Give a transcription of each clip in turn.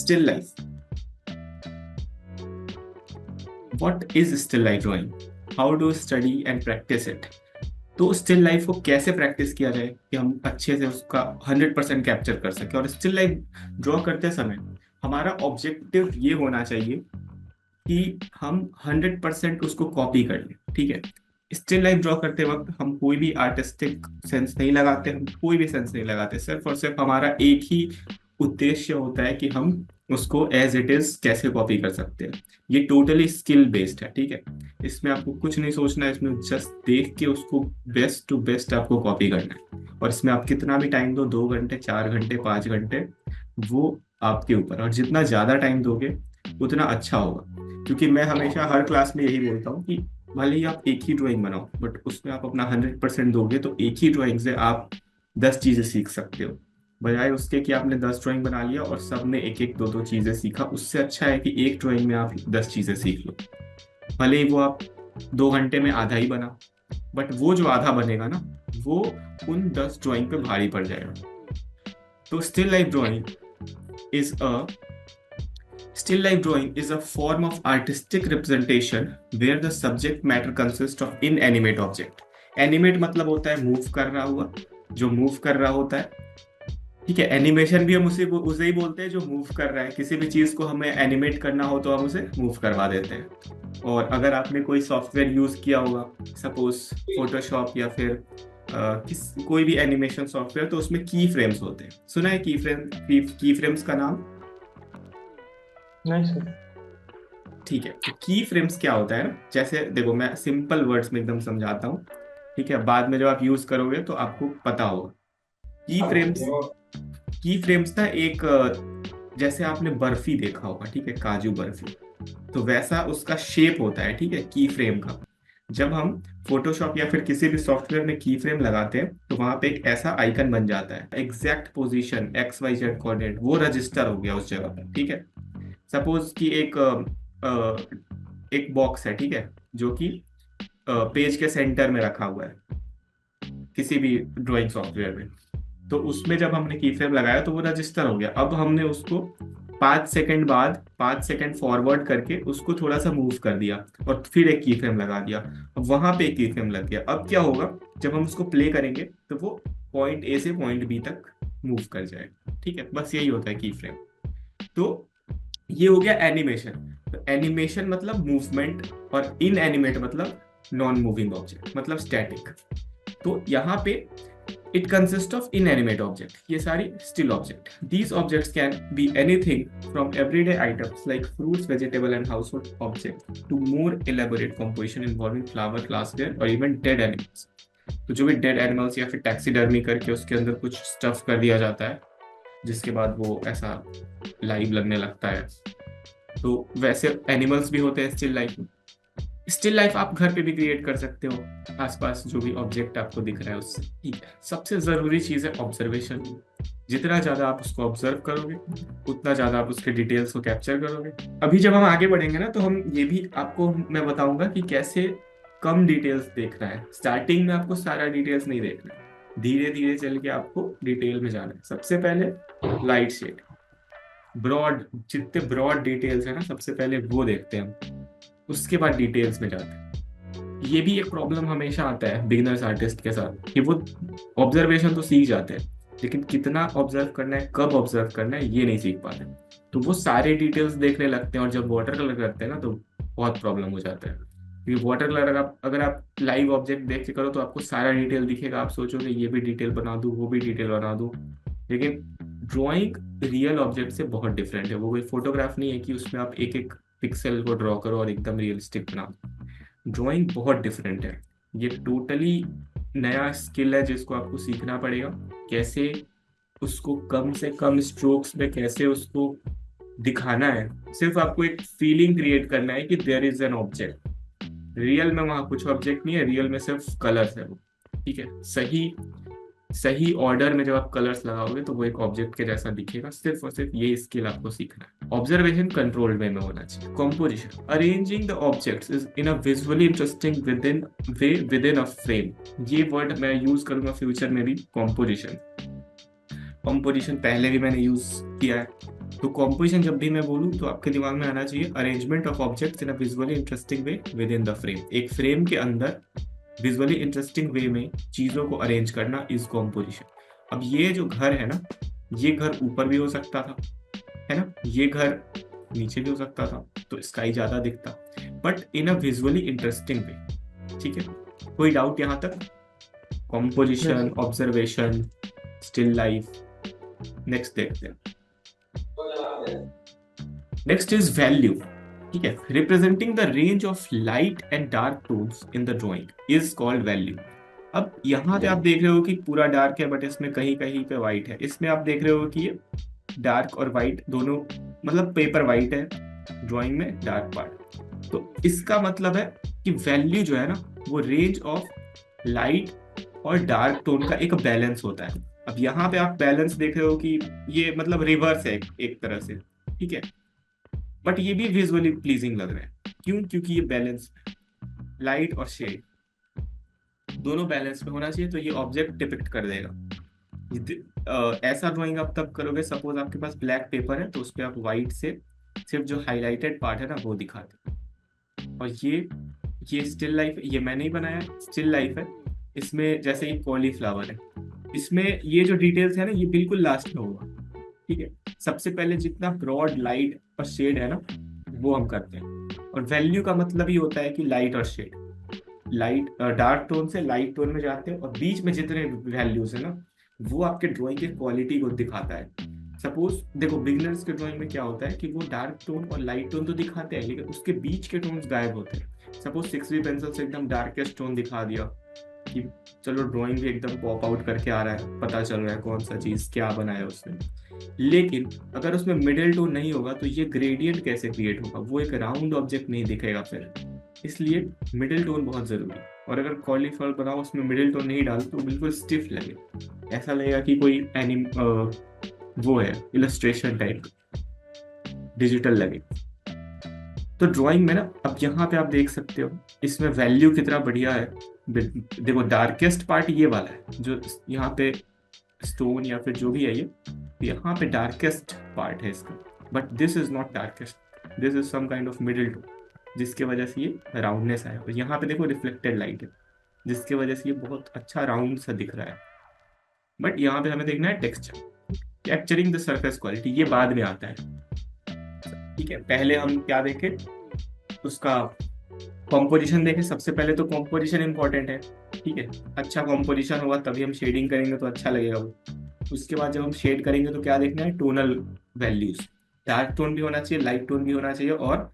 Still life, what is still life drawing, how do study and practice it. तो still life को कैसे practice किया जाए कि हम अच्छे से उसका 100% कैप्चर कर सके। और स्टिल लाइफ ड्रॉ करते समय हमारा ऑब्जेक्टिव ये होना चाहिए कि हम 100% उसको कॉपी कर लें। ठीक है, स्टिल लाइफ ड्रॉ करते वक्त हम कोई भी आर्टिस्टिक सेंस नहीं लगाते, हम कोई भी सेंस नहीं लगाते, सिर्फ और सिर्फ हमारा एक ही उद्देश्य होता है कि हम उसको एज इट इज कैसे कॉपी कर सकते हैं। ये टोटली स्किल बेस्ड है। ठीक है, इसमें आपको कुछ नहीं सोचना है, इसमें जस्ट देख के उसको बेस्ट टू बेस्ट आपको कॉपी करना है। और इसमें आप कितना भी टाइम दो, 2 घंटे, 4 घंटे, 5 घंटे, वो आपके ऊपर। और जितना ज्यादा टाइम दोगे उतना अच्छा होगा। क्योंकि मैं हमेशा हर क्लास में यही बोलता हूँ कि भले ही आप एक ही ड्राइंग बनाओ, बट उसमें आप अपना 100% दोगे तो एक ही ड्राइंग से आप 10 चीजें सीख सकते हो। बजाय उसके कि आपने 10 ड्राइंग बना लिया और सब में एक एक दो दो चीजें सीखा, उससे अच्छा है कि एक ड्राइंग में आप 10 चीजें सीख लो। भले ही वो आप 2 घंटे में आधा ही बना, बट वो जो आधा बनेगा ना, वो उन 10 ड्राइंग पे भारी पड़ जाएगा। तो Still life drawing is a form of artistic representation where the subject matter consists of inanimate object. Animate मतलब होता है मूव कर रहा हुआ, जो मूव कर रहा होता है। ठीक है, एनिमेशन भी हम उसे ही बोलते हैं जो मूव कर रहा है। किसी भी चीज को हमें एनिमेट करना हो तो हम उसे मूव करवा देते हैं। और अगर आपने कोई सॉफ्टवेयर यूज किया होगा, सपोज फोटोशॉप या फिर कोई भी एनिमेशन सॉफ्टवेयर, तो उसमें की फ्रेम्स होते हैं। सुना है की फ्रेम्स का नाम? नहीं सर। ठीक है, तो की फ्रेम्स क्या होता है ना, जैसे देखो मैं सिंपल वर्ड्स में एकदम समझाता हूँ। ठीक है, बाद में जब आप यूज करोगे तो आपको पता होगा। की फ्रेम्स की फ्रेम्स ना एक जैसे आपने बर्फी देखा होगा, ठीक है, काजू बर्फी, तो वैसा उसका शेप होता है। ठीक है, की फ्रेम का। जब हम फोटोशॉप या फिर किसी भी सॉफ्टवेयर में की फ्रेम लगाते हैं तो वहां पे एक ऐसा आइकन बन जाता है, एग्जैक्ट पोजीशन XYZ कोऑर्डिनेट, वो रजिस्टर हो गया उस जगह पर। ठीक है, सपोज कि एक बॉक्स है, ठीक है, जो कि पेज के सेंटर में रखा हुआ है किसी भी ड्राइंग सॉफ्टवेयर में। तो उसमें जब हमने की फ्रेम लगाया तो वो रजिस्टर हो गया। अब हमने उसको 5 सेकंड बाद 5 सेकंड फॉरवर्ड करके उसको थोड़ा सा मूव कर दिया और फिर एक की फ्रेम लगा दिया। अब वहां पे एक की फ्रेम लग गया। अब क्या होगा, जब हम उसको प्ले करेंगे तो वो पॉइंट ए से पॉइंट बी तक मूव कर जाएगा। ठीक है, बस यही होता है की फ्रेम। तो ये हो गया एनिमेशन। तो एनिमेशन मतलब मूवमेंट, और इन एनिमेट मतलब नॉन मूविंग ऑब्जेक्ट, मतलब स्टैटिक। तो यहाँ पे it consist of inanimate object, ये सारी still object. These objects can be anything from everyday items like fruits, vegetable and household object to more elaborate composition involving flower, glassware और even dead animals. तो जो भी dead animals या फिर taxidermy करके उसके अंदर कुछ स्टफ कर दिया जाता है, जिसके बाद वो ऐसा लाइव लगने लगता है। तो वैसे एनिमल्स भी होते हैं स्टिल लाइफ में। स्टिल लाइफ आप घर पे भी क्रिएट कर सकते हो, आसपास जो भी ऑब्जेक्ट आपको दिख रहा है उससे। ठीक है, सबसे जरूरी चीज है ऑब्जर्वेशन। जितना ज्यादा आप उसको ऑब्जर्व करोगे उतना ज्यादा आप उसके डिटेल्स को कैप्चर करोगे। अभी जब हम आगे बढ़ेंगे ना, तो हम ये भी आपको मैं बताऊंगा कि कैसे कम डिटेल्स देखना है। स्टार्टिंग में आपको सारा डिटेल्स नहीं देखना है, धीरे धीरे चल के आपको डिटेल में जाना है। सबसे पहले लाइट शेड, ब्रॉड, जितने ब्रॉड डिटेल्स है ना, सबसे पहले वो देखते हैं हम, उसके बाद डिटेल्स में जाते हैं। ये भी एक प्रॉब्लम हमेशा आता है बिगिनर्स आर्टिस्ट के साथ कि वो ऑब्जर्वेशन तो सीख जाते हैं, लेकिन कितना ऑब्जर्व करना है, कब ऑब्जर्व करना है, ये नहीं सीख पाते। तो वो सारे डिटेल्स देखने लगते हैं, और जब वाटर कलर करते हैं ना तो बहुत प्रॉब्लम हो जाता है। क्योंकि वाटर कलर अगर आप लाइव ऑब्जेक्ट देख के करो तो आपको सारा डिटेल दिखेगा, आप सोचोगे ये भी डिटेल बना दूं, वो भी डिटेल बना दूं। लेकिन ड्राइंग रियल ऑब्जेक्ट से बहुत डिफरेंट है। वो कोई फोटोग्राफ नहीं है कि उसमें आप एक एक पिक्सल को ड्रॉ करो और एकदम रियलिस्टिक बनाओ। ड्राइंग बहुत डिफरेंट है। ये टोटली नया स्किल है जिसको आपको सीखना पड़ेगा। कैसे उसको कम से कम स्ट्रोक्स में कैसे उसको दिखाना है। सिर्फ आपको एक फीलिंग क्रिएट करना है कि there is an object. Real में वहां कुछ ऑब्जेक्ट नहीं है, रियल में सिर्फ कलर्स है वो। ठीक है, सही सही ऑर्डर में जब आप कलर्स लगाओगे तो वो एक ऑब्जेक्ट के जैसा दिखेगा। सिर्फ और सिर्फ ये स्किल आपको सीखना है। ऑब्जर्वेशन कंट्रोल्ड वे में होना चाहिए। Composition, arranging the objects is in a visually interesting with in a frame. ये वर्ड मैं यूज करूंगा फ्यूचर में भी, कॉम्पोजिशन। कॉम्पोजिशन पहले भी मैंने यूज किया है। तो कॉम्पोजिशन जब भी मैं बोलूँ तो आपके दिमाग में आना चाहिए arrangement of objects in a visually interesting way with in the frame. एक फ्रेम के अंदर विजुअली इंटरेस्टिंग वे में चीजों को अरेंज करना इज कॉम्पोजिशन। अब ये जो घर है ना, ये घर ऊपर भी हो सकता था, है ना, ये घर नीचे भी हो सकता था, तो स्काई ज्यादा दिखता, but in a visually interesting way. ठीक है, कोई डाउट यहाँ तक? नहीं composition, sir. Observation, still life. Next देखते हैं। Next is value. ठीक है, representing the range of light and dark tones in the drawing is called value. अब यहाँ पे आप देख रहे हो कि पूरा डार्क है, बट इसमें कहीं कहीं पे व्हाइट है। इसमें आप देख रहे हो कि ये डार्क और व्हाइट दोनों, मतलब पेपर व्हाइट है, ड्राइंग में डार्क पार्ट। तो इसका मतलब है कि वैल्यू जो है ना, वो रेंज ऑफ लाइट और डार्क टोन का एक बैलेंस होता है। अब यहाँ पे आप बैलेंस देख रहे हो कि ये मतलब रिवर्स है एक तरह से। ठीक है, बट ये भी विजुअली प्लीजिंग लग रहा है। क्यों? क्योंकि ये बैलेंस, लाइट और शेड दोनों बैलेंस में होना चाहिए, तो ये ऑब्जेक्ट डिपिक्ट कर देगा। ऐसा ड्राइंग आप तब करोगे, सपोज आपके पास ब्लैक पेपर है तो उस पर आप व्हाइट से सिर्फ जो हाईलाइटेड पार्ट है ना वो दिखाते। और ये स्टिल लाइफ, ये मैंने ही बनाया, स्टिल लाइफ है। इसमें जैसे ये कॉलीफ्लावर है, इसमें ये जो डिटेल्स है ना ये बिल्कुल लास्ट में होगा। ठीक है, सबसे पहले जितना ब्रॉड लाइट और शेड है ना वो हम करते हैं। और वैल्यू का मतलब ही होता है कि लाइट और शेड, लाइट डार्क टोन से लाइट टोन में जाते हैं, और बीच में जितने वैल्यूज है ना वो आपके ड्राइंग की क्वालिटी को दिखाता है। सपोज देखो, बिगिनर्स के ड्राइंग में क्या होता है कि वो डार्क टोन और लाइट टोन तो दिखाते हैं, लेकिन उसके बीच के टोन्स गायब होते हैं। सपोज 6B पेंसिल से एकदम डार्केस्ट टोन दिखा दिया कि चलो ड्राइंग भी एकदम पॉप आउट करके आ रहा है, पता चल रहा है कौन सा चीज क्या बनाया उसने। लेकिन अगर उसमें मिडिल टोन नहीं होगा तो ये ग्रेडियंट कैसे क्रिएट होगा? वो एक राउंड ऑब्जेक्ट नहीं दिखेगा फिर। इसलिए मिडिल टोन बहुत जरूरी है। और अगर कॉलीफ्लावर बनाओ उसमें मिडिल टोन नहीं डालो तो बिल्कुल स्टिफ लगे, ऐसा लगेगा कि कोई वो है इलस्ट्रेशन टाइप, डिजिटल लगे। तो ड्राइंग में ना, अब यहाँ पे आप देख सकते हो इसमें वैल्यू कितना बढ़िया है। देखो डार्केस्ट पार्ट ये वाला है जो यहाँ पे स्टोन या फिर जो भी है, ये यहाँ पे डार्केस्ट पार्ट है इसका, but this is not darkest, this is some kind of middle tone, जिसके वजह से ये राउंडनेस आया। और यहाँ पे देखो रिफ्लेक्टेड लाइट है, जिसकी वजह से ये बहुत अच्छा राउंड सा दिख रहा है। बट यहाँ पे हमें देखना है texture, capturing the surface quality, ये बाद में आता है। ठीक है, पहले हम क्या देखें, उसका कॉम्पोजिशन देखें। सबसे पहले तो कॉम्पोजिशन इंपॉर्टेंट है। ठीक है, अच्छा कॉम्पोजिशन होगा तभी हम शेडिंग करेंगे तो अच्छा लगेगा वो। उसके बाद जब हम शेड करेंगे तो क्या देखना है, टोनल वैल्यूज, डार्क टोन भी होना चाहिए, लाइट टोन भी होना चाहिए, और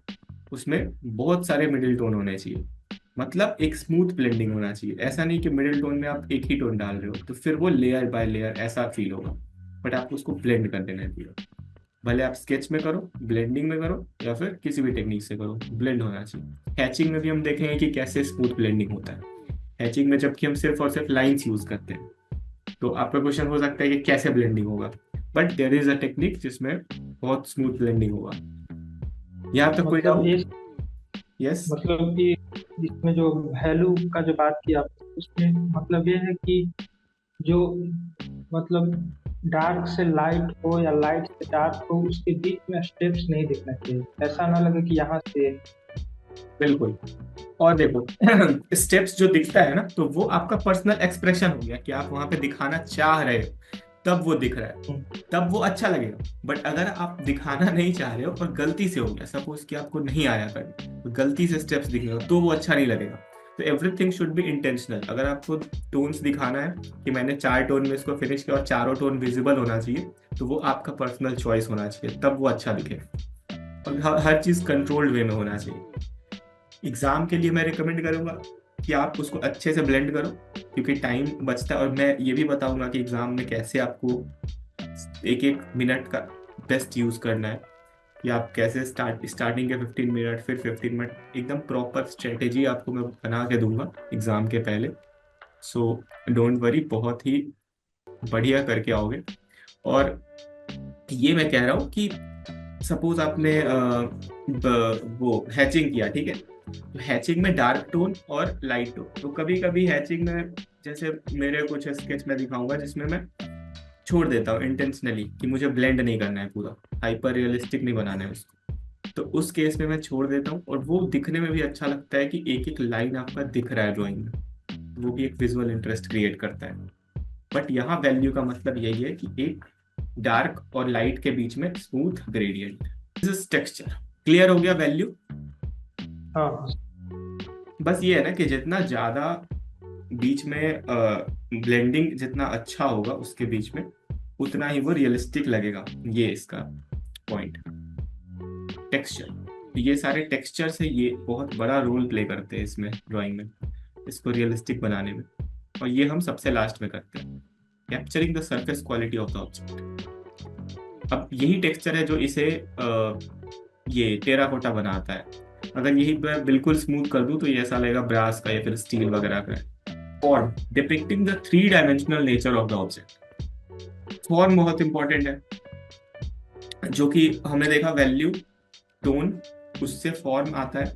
उसमें बहुत सारे मिडिल टोन होने चाहिए। मतलब एक स्मूथ ब्लेंडिंग होना चाहिए। ऐसा नहीं कि मिडिल टोन में आप एक ही टोन डाल रहे हो तो फिर वो लेयर बाय लेयर ऐसा फील होगा, बट आपको उसको ब्लेंड कर देना है पूरा। भले आप स्केच में करो, ब्लेंडिंग में करो, या फिर किसी भी टेक्निक से करो, ब्लेंड होना चाहिए। हैचिंग में भी हम देखेंगे कि कैसे स्मूथ ब्लेंडिंग होता है। हैचिंग में जबकि हम सिर्फ और सिर्फ लाइंस यूज करते हैं, तो आपका क्वेश्चन हो सकता है कि कैसे ब्लेंडिंग होगा, but there is a technique जिसमें बहुत स्मूथ ब्लेंडिंग होगा। यहाँ तक कोई मतलब डाउट? ये, यस। मतलब कि इसमें जो वैल्यू का जो बात किया आपने, उसमें मतलब ये है कि जो मतलब डार्क से लाइट हो या लाइट से डार्क हो, उसके बीच में स्टेप्स नहीं दिखना चाहिए। ऐसा ना लगे कि यहाँ से। बिल्कुल। और देखो स्टेप्स जो दिखता है ना तो वो आपका पर्सनल एक्सप्रेशन हो गया कि आप वहां पे दिखाना चाह रहे हो, तब वो दिख रहा है, तब वो अच्छा लगेगा। बट अगर आप दिखाना नहीं चाह रहे हो और गलती से हो गया, सपोज कि आपको नहीं आया करना, तो गलती से स्टेप्स दिख रहे हो तो वो अच्छा नहीं लगेगा। तो एवरीथिंग शुड बी इंटेंशनल। अगर आपको टोन्स दिखाना है कि मैंने 4 टोन में इसको फिनिश किया और चारों टोन विजिबल होना चाहिए, तो वो आपका पर्सनल चॉइस होना चाहिए, तब वो अच्छा दिखेगा। और हर चीज कंट्रोल्ड वे में होना चाहिए। एग्जाम के लिए मैं रिकमेंड करूंगा कि आप उसको अच्छे से ब्लेंड करो, क्योंकि टाइम बचता है। और मैं ये भी बताऊंगा कि एग्जाम में कैसे आपको एक एक मिनट का बेस्ट यूज करना है, कि आप कैसे स्टार्टिंग के 15 मिनट, फिर 15 मिनट, एकदम प्रॉपर स्ट्रेटेजी आपको मैं बना के दूंगा एग्जाम के पहले। सो डोंट वरी, बहुत ही बढ़िया करके आओगे। और ये मैं कह रहा हूँ कि सपोज आपने वो हैचिंग किया, ठीक है, तो हैचिंग में डार्क टोन और लाइट टोन, तो कभी कभी हैचिंग में, जैसे मेरे कुछ स्केच में दिखाऊंगा जिसमें मैं छोड़ देता हूँ इंटेंशनली कि मुझे ब्लेंड नहीं करना है, पूरा हाइपर रियलिस्टिक नहीं बनाना है उसको, तो उस केस में मैं छोड़ देता हूँ, और वो दिखने में भी अच्छा लगता है कि एक एक लाइन आपका दिख रहा है ड्राइंग में, वो भी एक विजुअल इंटरेस्ट क्रिएट करता है। बट यहाँ वैल्यू का मतलब यही है कि एक डार्क और लाइट के बीच में smooth gradient, this is texture. Clear हो गया वैल्यू? हाँ। बस ये है ना कि जितना ज्यादा बीच में ब्लेंडिंग जितना अच्छा होगा उसके बीच में, उतना ही वो रियलिस्टिक लगेगा। ये इसका पॉइंट, टेक्सचर। ये सारे टेक्सचर से ये बहुत बड़ा रोल प्ले करते हैं इसमें, ड्राइंग में, इसको रियलिस्टिक बनाने में। और ये हम सबसे लास्ट में करते हैं, capturing the surface quality of the object. अब यही टेक्सचर है जो इसे ये टेराकोटा बनाता है। अगर यही मैं बिल्कुल स्मूथ कर दूं तो ये ऐसा लगेगा ब्रास का या फिर स्टील वगैरह का है। Form, depicting the three dimensional nature of the object. Form बहुत इंपॉर्टेंट है, जो कि हमने देखा वैल्यू, टोन, उससे फॉर्म आता है।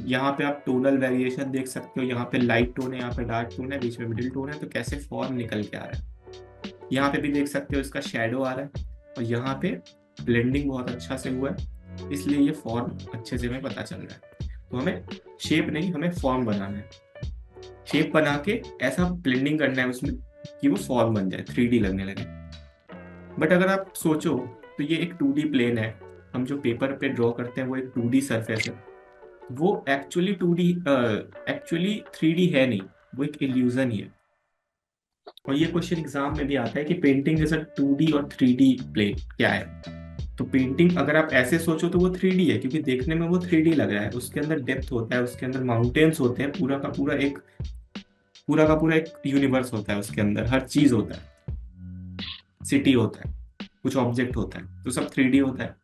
यहाँ पे आप टोनल वेरिएशन देख सकते हो, यहाँ पे लाइट टोन है, यहाँ पे डार्क टोन है, बीच में मिडिल टोन है, तो कैसे फॉर्म निकल के आ रहा है। यहाँ पे भी देख सकते हो इसका शेडो आ रहा है, और यहाँ पे ब्लेंडिंग बहुत अच्छा से हुआ है, इसलिए ये फॉर्म अच्छे से हमें पता चल रहा है। तो हमें शेप नहीं, हमें फॉर्म बनाना है। शेप बना के ऐसा ब्लेंडिंग करना है उसमें कि वो फॉर्म बन जाए, 3D लगने लगे। बट अगर आप सोचो तो ये एक 2D प्लेन है, हम जो पेपर पे ड्रॉ करते हैं वो एक 2D सरफेस है, वो एक्चुअली 3D है नहीं, वो एक इल्यूजन ही है। और ये क्वेश्चन एग्जाम में भी आता है कि पेंटिंग इज अ 2D और 3D प्लेन क्या है। तो पेंटिंग अगर आप ऐसे सोचो तो वो 3D है, क्योंकि देखने में वो 3D लग रहा है, उसके अंदर डेप्थ होता है, उसके अंदर माउंटेन्स होते हैं, पूरा का पूरा एक यूनिवर्स होता है, उसके अंदर हर चीज होता है, सिटी होता है, कुछ ऑब्जेक्ट होता है, तो सब 3D होता है।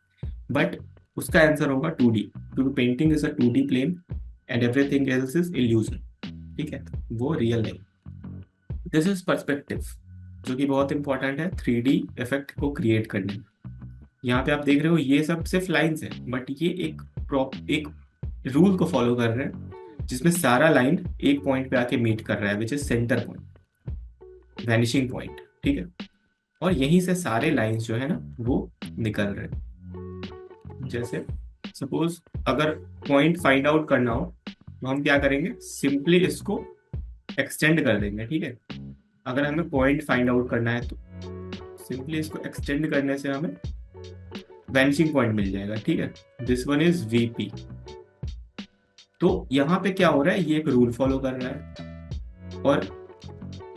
बट उसका आंसर होगा 2D, क्योंकि painting is a 2D plane and everything else is illusion. ठीक है, वो रियल नहीं। दिस इज पर्सपेक्टिव, जो कि बहुत इंपॉर्टेंट है 3D इफेक्ट को क्रिएट करने में। यहाँ पे आप देख रहे हो ये सब सिर्फ लाइंस है, बट ये एक रूल को फॉलो कर रहे हैं, जिसमें सारा लाइन एक पॉइंट पे आके मीट कर रहा है, which is centre point, vanishing point. ठीक है, और यहीं से सारे लाइंस जो है ना वो निकल रहे हैं। जैसे सपोज अगर पॉइंट फाइंड आउट करना हो तो हम क्या करेंगे, सिंपली इसको एक्सटेंड कर देंगे। ठीक है, अगर हमें पॉइंट फाइंड आउट करना है तो सिंपली इसको एक्सटेंड करने से हमें वैनिशिंग पॉइंट मिल जाएगा। ठीक है, दिस वन इज VP। तो यहाँ पे क्या हो रहा है, ये एक रूल फॉलो कर रहा है, और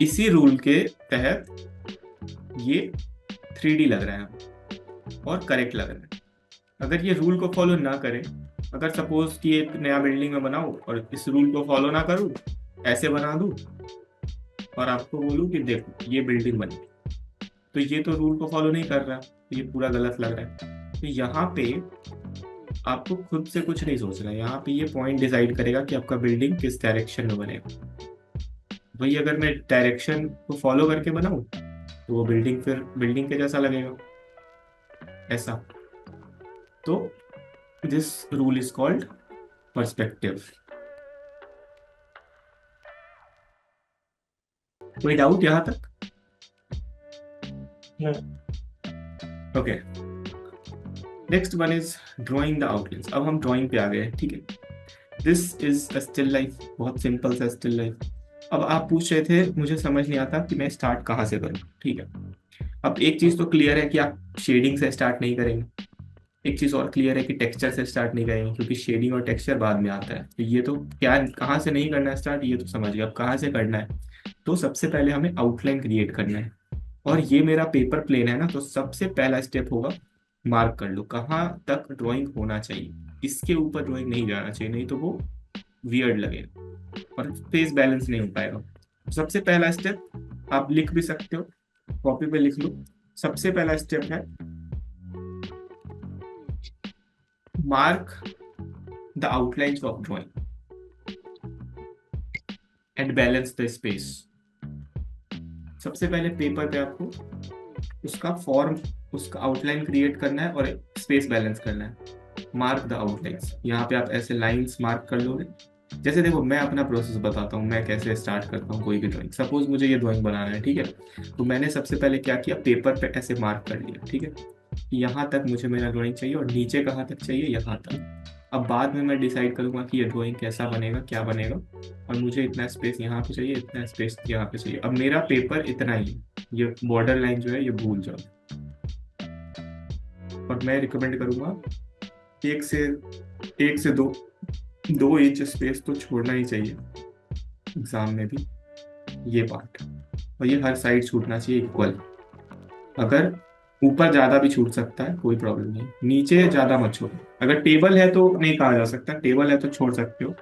इसी रूल के तहत ये 3D लग रहा है और करेक्ट लग रहा है। अगर ये रूल को फॉलो ना करें, अगर सपोज कि एक नया बिल्डिंग में बनाऊं और इस रूल को फॉलो ना करूं, ऐसे बना दूं और आपको बोलूं कि देखो ये बिल्डिंग बनी, तो ये तो रूल को फॉलो नहीं कर रहा, तो ये पूरा गलत लग रहा है। तो यहाँ पे आपको खुद से कुछ नहीं सोचना है, यहाँ पे ये पॉइंट डिसाइड करेगा कि आपका बिल्डिंग किस डायरेक्शन में बनेगा। वही अगर मैं डायरेक्शन को फॉलो करके बनाऊं तो वो बिल्डिंग फिर बिल्डिंग के जैसा लगेगा, ऐसा। तो this rule is called perspective. कोई डाउट यहाँ तक? Okay, next one is drawing the outlines. अब हम ड्राइंग पे आ गए। ठीक है, this is a still life, बहुत सिंपल सा स्टिल लाइफ। अब आप पूछ रहे थे मुझे समझ नहीं आता कि मैं स्टार्ट कहाँ से करूँ। ठीक है, अब एक चीज तो क्लियर है कि आप शेडिंग से स्टार्ट नहीं करेंगे, एक चीज और क्लियर है कि टेक्सचर से स्टार्ट नहीं करेंगे, क्योंकि शेडिंग और टेक्सचर बाद में आता है। तो ये तो क्या, कहाँ से नहीं करना है स्टार्ट, ये तो समझ गए। अब कहाँ से करना है, तो सबसे पहले हमें आउटलाइन क्रिएट करना है। और ये मेरा पेपर प्लेन है ना, तो सबसे पहला स्टेप होगा, मार्क कर लो कहाँ तक ड्राइंग होना चाहिए, इसके ऊपर ड्राइंग नहीं जाना चाहिए, नहीं तो वो वियर्ड लगेगा और फेस बैलेंस नहीं हो पाएगा। सबसे पहला स्टेप आप लिख भी सकते हो, कॉपी पे लिख लो। सबसे पहला स्टेप है mark the outlines of drawing and balance the space। सबसे पहले पेपर पे आपको उसका फॉर्म, उसका आउटलाइन क्रिएट करना है और स्पेस बैलेंस करना है। मार्क द आउटलाइंस, यहाँ पे आप ऐसे लाइंस मार्क कर लोगे, जैसे देखो मैं अपना प्रोसेस बताता हूँ, मैं कैसे स्टार्ट करता हूँ कोई भी ड्राइंग। सपोज मुझे ये ड्राइंग बनाना है, ठीक है। तो मैंने सबसे पहले क्या किया, पेपर पे ऐसे मार्क कर लिया, ठीक है। यहाँ तक मुझे मेरा ड्राइंग चाहिए, और नीचे कहाँ तक चाहिए, यहाँ तक। अब बाद में मैं डिसाइड करूंगा कि ये ड्राइंग कैसा बनेगा, क्या बनेगा। और मुझे इतना स्पेस यहाँ पे चाहिए, इतना स्पेस यहाँ पे चाहिए। अब मेरा पेपर इतना ही है, ये बॉर्डर लाइन जो है ये भूल जाओ। और मैं रिकमेंड करूंगा एक से एक से दो 2 इंच स्पेस तो छोड़ना ही चाहिए एग्जाम में भी, ये पार्ट। और ये हर साइड छूटना चाहिए इक्वल। अगर ऊपर ज्यादा भी छूट सकता है, कोई प्रॉब्लम नहीं, नीचे ज्यादा मत छोड़ो। अगर टेबल है तो नहीं कहा जा सकता, टेबल है तो छोड़ सकते हो।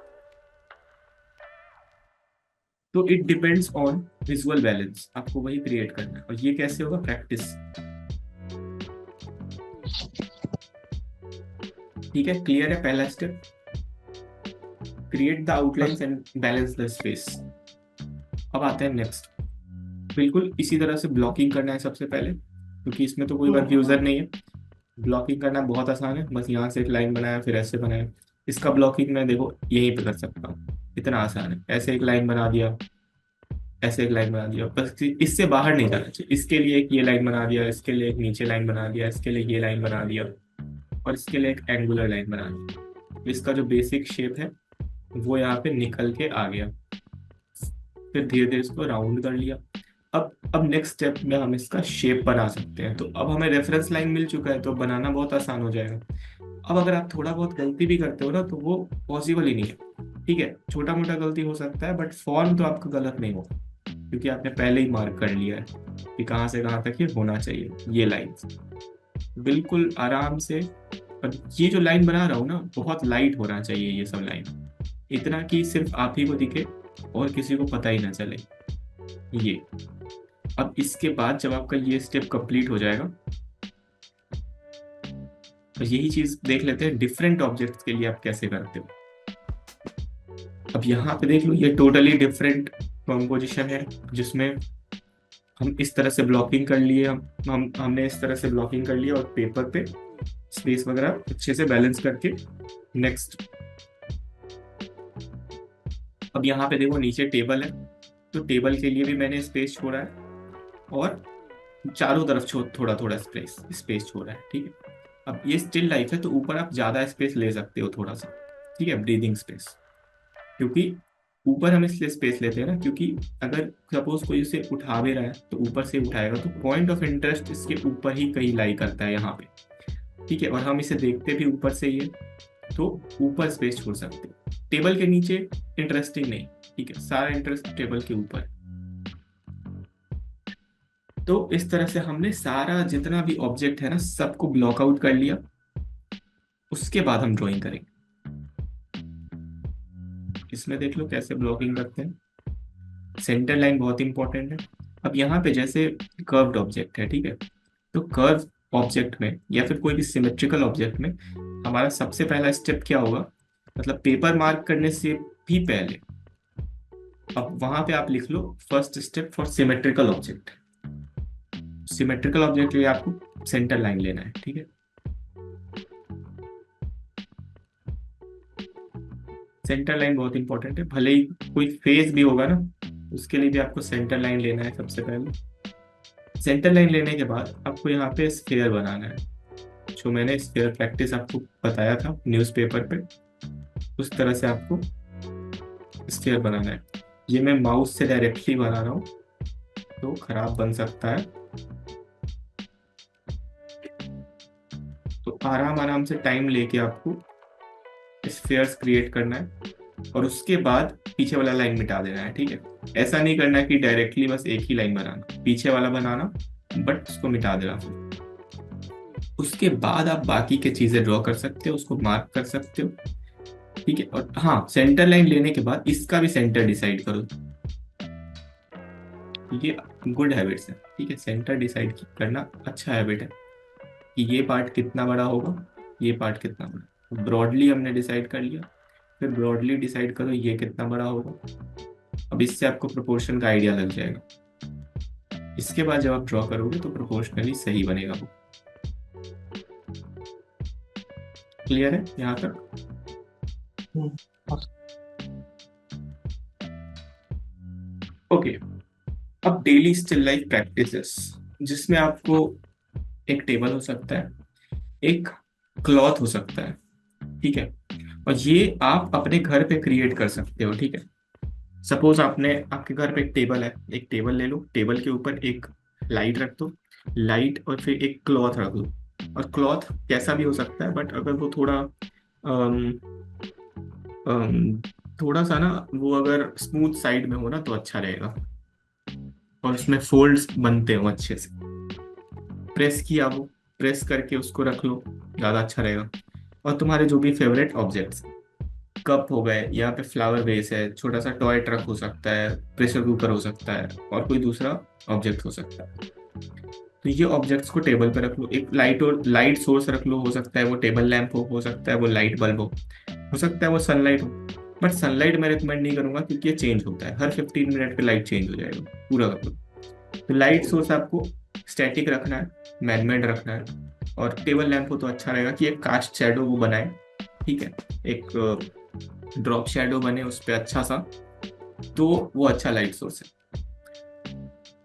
तो it depends on visual balance, आपको वही क्रिएट करना है। और ये कैसे होगा, प्रैक्टिस। ठीक है, क्लियर है पहला step, create the outlines and balance the space. अब आते हैं नेक्स्ट। बिल्कुल इसी तरह से ब्लॉकिंग करना है सबसे पहले, क्योंकि इसमें तो कोई कंफ्यूजन नहीं है। ब्लॉकिंग करना बहुत आसान है, बस यहाँ से एक लाइन बनाया फिर ऐसे बनाया। इसका ब्लॉकिंग मैं देखो यहीं पे कर सकता हूँ, इतना आसान है। ऐसे एक लाइन बना दिया, ऐसे एक लाइन बना दिया, बस इससे बाहर नहीं जाना चाहिए। इसके लिए एक ये लाइन बना दिया, इसके लिए एक नीचे लाइन बना दिया, इसके लिए ये लाइन बना दिया, और इसके लिए एक एंगुलर लाइन बना दी। इसका जो बेसिक शेप है वो यहाँ पे निकल के आ गया। फिर धीरे धीरे इसको राउंड कर लिया। अब नेक्स्ट स्टेप में हम इसका शेप बना सकते हैं। तो अब हमें रेफरेंस लाइन मिल चुका है, तो बनाना बहुत आसान हो जाएगा। अब अगर आप थोड़ा बहुत गलती भी करते हो ना, तो वो पॉसिबल ही नहीं है। ठीक है, छोटा मोटा गलती हो सकता है, बट फॉर्म तो आपका गलत नहीं होगा, क्योंकि आपने पहले ही मार्क कर लिया है कि कहाँ से कहाँ तक ये होना चाहिए। ये लाइन बिल्कुल आराम से। और ये जो लाइन बना रहा हूँ ना, बहुत लाइट होना चाहिए ये सब लाइन, इतना कि सिर्फ आप ही को दिखे और किसी को पता ही ना चले ये। अब इसके बाद जब आपका ये स्टेप कंप्लीट हो जाएगा, तो यही चीज देख लेते हैं डिफरेंट ऑब्जेक्ट्स के लिए आप कैसे करते हो। अब यहाँ पे देख लो, ये टोटली डिफरेंट कंपोजिशन है, जिसमें हम इस तरह से ब्लॉकिंग कर लिए, हमने इस तरह से ब्लॉकिंग कर लिया, और पेपर पे स्पेस वगैरह अच्छे से बैलेंस करके। नेक्स्ट, अब यहाँ पे देखो नीचे टेबल है, तो टेबल के लिए भी मैंने स्पेस छोड़ा है, और चारों तरफ थोड़ा थोड़ा स्पेस स्पेस छोड़ा है। ठीक है, अब ये स्टिल लाइफ है, तो ऊपर आप ज्यादा स्पेस ले सकते हो थोड़ा सा। ठीक है, ब्रीदिंग स्पेस। क्योंकि ऊपर हम इसलिए स्पेस लेते हैं ना, क्योंकि अगर सपोज कोई इसे उठा भी रहा है तो ऊपर से उठाएगा, तो पॉइंट ऑफ इंटरेस्ट इसके ऊपर ही कहीं लाई करता है यहाँ पे। ठीक है, और हम इसे देखते भी ऊपर से ही है, तो ऊपर स्पेस छोड़ सकते हैं। टेबल के नीचे इंटरेस्टिंग नहीं। ठीक है, सारा इंटरेस्ट टेबल के ऊपर। तो इस तरह से हमने सारा जितना भी ऑब्जेक्ट है ना, सबको ब्लॉक आउट कर लिया। उसके बाद हम ड्राइंग करेंगे। इसमें देख लो कैसे ब्लॉकिंग करते हैं। सेंटर लाइन बहुत इंपॉर्टेंट है। अब यहाँ पे जैसे कर्व्ड ऑब्जेक्ट है, ठीक है, तो कर्व ऑब्जेक्ट में या फिर कोई भी सिमेट्रिकल ऑब्जेक्ट में हमारा सबसे पहला स्टेप क्या होगा, मतलब पेपर मार्क करने से भी पहले, अब वहां पे आप लिख लो first step for symmetrical object. Symmetrical object के लिए आपको सेंटर लाइन लेना है। ठीक है, सेंटर लाइन बहुत इंपॉर्टेंट है। भले ही कोई फेस भी होगा ना, उसके लिए भी आपको सेंटर लाइन लेना है सबसे पहले। सेंटर लाइन लेने के बाद आपको यहाँ पे स्फीयर बनाना है, जो मैंने स्फीयर प्रैक्टिस आपको बताया था न्यूज़पेपर पे, उस तरह से आपको स्फीयर बनाना है। ये मैं माउस से डायरेक्टली बना रहा हूँ, तो खराब बन सकता है, तो आराम आराम से टाइम लेके आपको स्फीयर्स क्रिएट करना है, और उसके बाद पीछे वाला लाइन मिटा देना है। ठीक है, ऐसा नहीं करना कि डायरेक्टली बस एक ही लाइन बनाना, पीछे वाला बनाना बट उसको मिटा देना फिर। उसके बाद आप बाकी के चीजें ड्रॉ कर सकते हो, उसको मार्क कर सकते हो। ठीक है, और हाँ, सेंटर लाइन लेने के बाद इसका भी सेंटर डिसाइड करो। ये गुड हैबिट्स है। ठीक है, सेंटर डिसाइड करना अच्छा हैबिट है, कि ये पार्ट कितना बड़ा होगा, ये पार्ट कितना बड़ा। ब्रॉडली हमने डिसाइड कर लिया, फिर ब्रॉडली डिसाइड करो ये कितना बड़ा होगा। अब इससे आपको प्रोपोर्शन का आइडिया लग जाएगा। इसके बाद जब आप ड्रॉ करोगे तो प्रोपोर्शनली सही बनेगा वो। क्लियर है यहाँ तक? हम्म, ओके, अब डेली स्टिल लाइफ प्रैक्टिसेस, जिसमें आपको एक टेबल हो सकता है, एक क्लॉथ हो सकता है, ठीक है, और ये आप अपने घर पे क्रिएट कर सकते हो, ठीक है। सपोज आपके घर पे एक टेबल है, एक टेबल ले लो, टेबल के ऊपर एक लाइट रख दो, लाइट और फिर एक क्लॉथ रख दो। और क्लॉथ कैसा भी हो सकता है, बट अगर वो थोड़ा अम, अम, थोड़ा सा ना, वो अगर स्मूथ साइड में हो ना तो अच्छा रहेगा, और उसमें फोल्ड्स बनते हो अच्छे से। प्रेस किया वो, प्रेस करके उसको रख लो, ज़्यादा अच्छा रहेगा। और तुम्हारे जो भी फेवरेट ऑब्जेक्ट्स, कप हो गए, यहाँ पे फ्लावर वेस है, छोटा सा टॉय ट्रक हो सकता है, प्रेशर कुकर हो सकता है, और कोई दूसरा ऑब्जेक्ट हो सकता है। तो ये ऑब्जेक्ट्स को टेबल पे रख लो, एक लाइट और लाइट सोर्स रख लो, हो सकता है वो टेबल लैंप हो सकता है वो लाइट बल्ब हो सकता है वो सनलाइट हो। बट सनलाइट मैं रिकमेंड नहीं करूंगा, क्योंकि ये चेंज होता है, हर 15 मिनट पे लाइट चेंज हो जाएगा पूरा का पूरा। तो लाइट सोर्स आपको स्टैटिक रखना है, मैनमेड रखना है। और टेबल लैंप हो तो अच्छा रहेगा कि एक कास्ट शेडो वो बनाए, ठीक है, एक ड्रॉप शेडो बने उस पर अच्छा सा, तो वो अच्छा लाइट सोर्स है।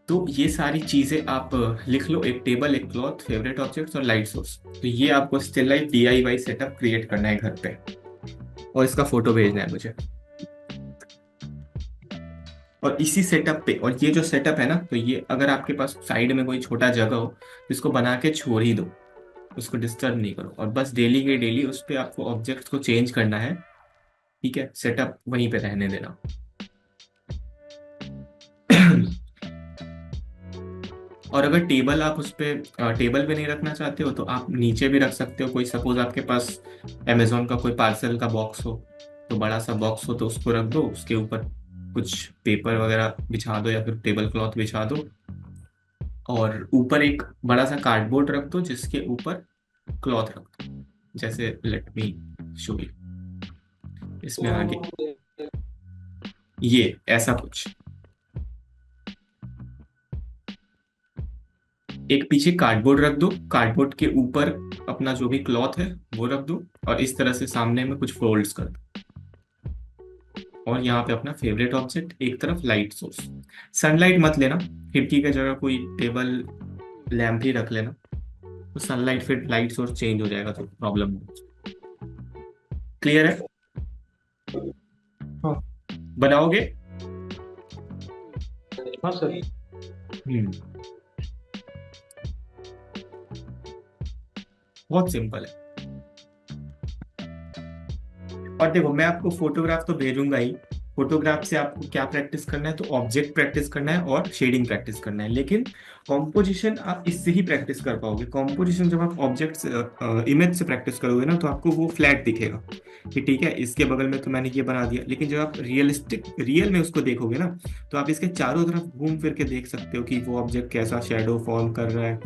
तो ये सारी चीजें आप लिख लो, एक टेबल, एक क्लॉथ, फेवरेट ऑब्जेक्ट्स और लाइट सोर्स। तो ये आपको still life DIY setup create करना है घर पे, और इसका फोटो भेजना है मुझे। और इसी सेटअप पे, और ये जो सेटअप है ना, तो ये अगर आपके पास साइड में कोई छोटा जगह हो, तो इसको बना के छोड़ ही दो, उसको डिस्टर्ब नहीं करो, और बस डेली के डेली उस पे आपको ऑब्जेक्ट्स को चेंज करना है, ठीक है, सेटअप वहीं पे रहने देना। और अगर टेबल आप उस पे टेबल पे नहीं रखना चाहते हो, तो आप नीचे भी रख सकते हो। कोई सपोज आपके पास अमेजोन का कोई पार्सल का बॉक्स हो, तो बड़ा सा बॉक्स हो, तो उसको रख दो, उसके ऊपर कुछ पेपर वगैरह बिछा दो या फिर टेबल क्लॉथ बिछा दो, और ऊपर एक बड़ा सा कार्डबोर्ड रख दो जिसके ऊपर क्लॉथ रख दो। जैसे लेट मी शो यू, इसमें आगे तो ये ऐसा कुछ, एक पीछे कार्डबोर्ड रख दो, कार्डबोर्ड के ऊपर अपना जो भी क्लॉथ है वो रख दो, और इस तरह से सामने में कुछ फोल्ड्स कर दो, और यहाँ पे अपना फेवरेट ऑब्जेक्ट, एक तरफ लाइट सोर्स। सनलाइट मत लेना, खिड़की की जगह कोई टेबल लैंप ही रख लेना, तो सनलाइट फिर लाइट सोर्स चेंज हो जाएगा तो प्रॉब्लम हो। क्लियर है? हाँ। बनाओगे? हाँ सर। हम्म, बहुत सिंपल है। और देखो, मैं आपको फोटोग्राफ तो भेजूंगा ही, फोटोग्राफ से आपको क्या प्रैक्टिस करना है, तो ऑब्जेक्ट प्रैक्टिस करना है और शेडिंग प्रैक्टिस करना है। लेकिन कॉम्पोजिशन आप इससे ही प्रैक्टिस कर पाओगे। कॉम्पोजिशन जब आप ऑब्जेक्ट से, इमेज से प्रैक्टिस करोगे ना, तो आपको वो फ्लैट दिखेगा कि ठीक है, इसके बगल में तो मैंने ये बना दिया। लेकिन जब आप रियल में उसको देखोगे ना, तो आप इसके चारों तरफ घूम फिर के देख सकते हो कि वो ऑब्जेक्ट कैसा शेडो फॉर्म कर रहा है,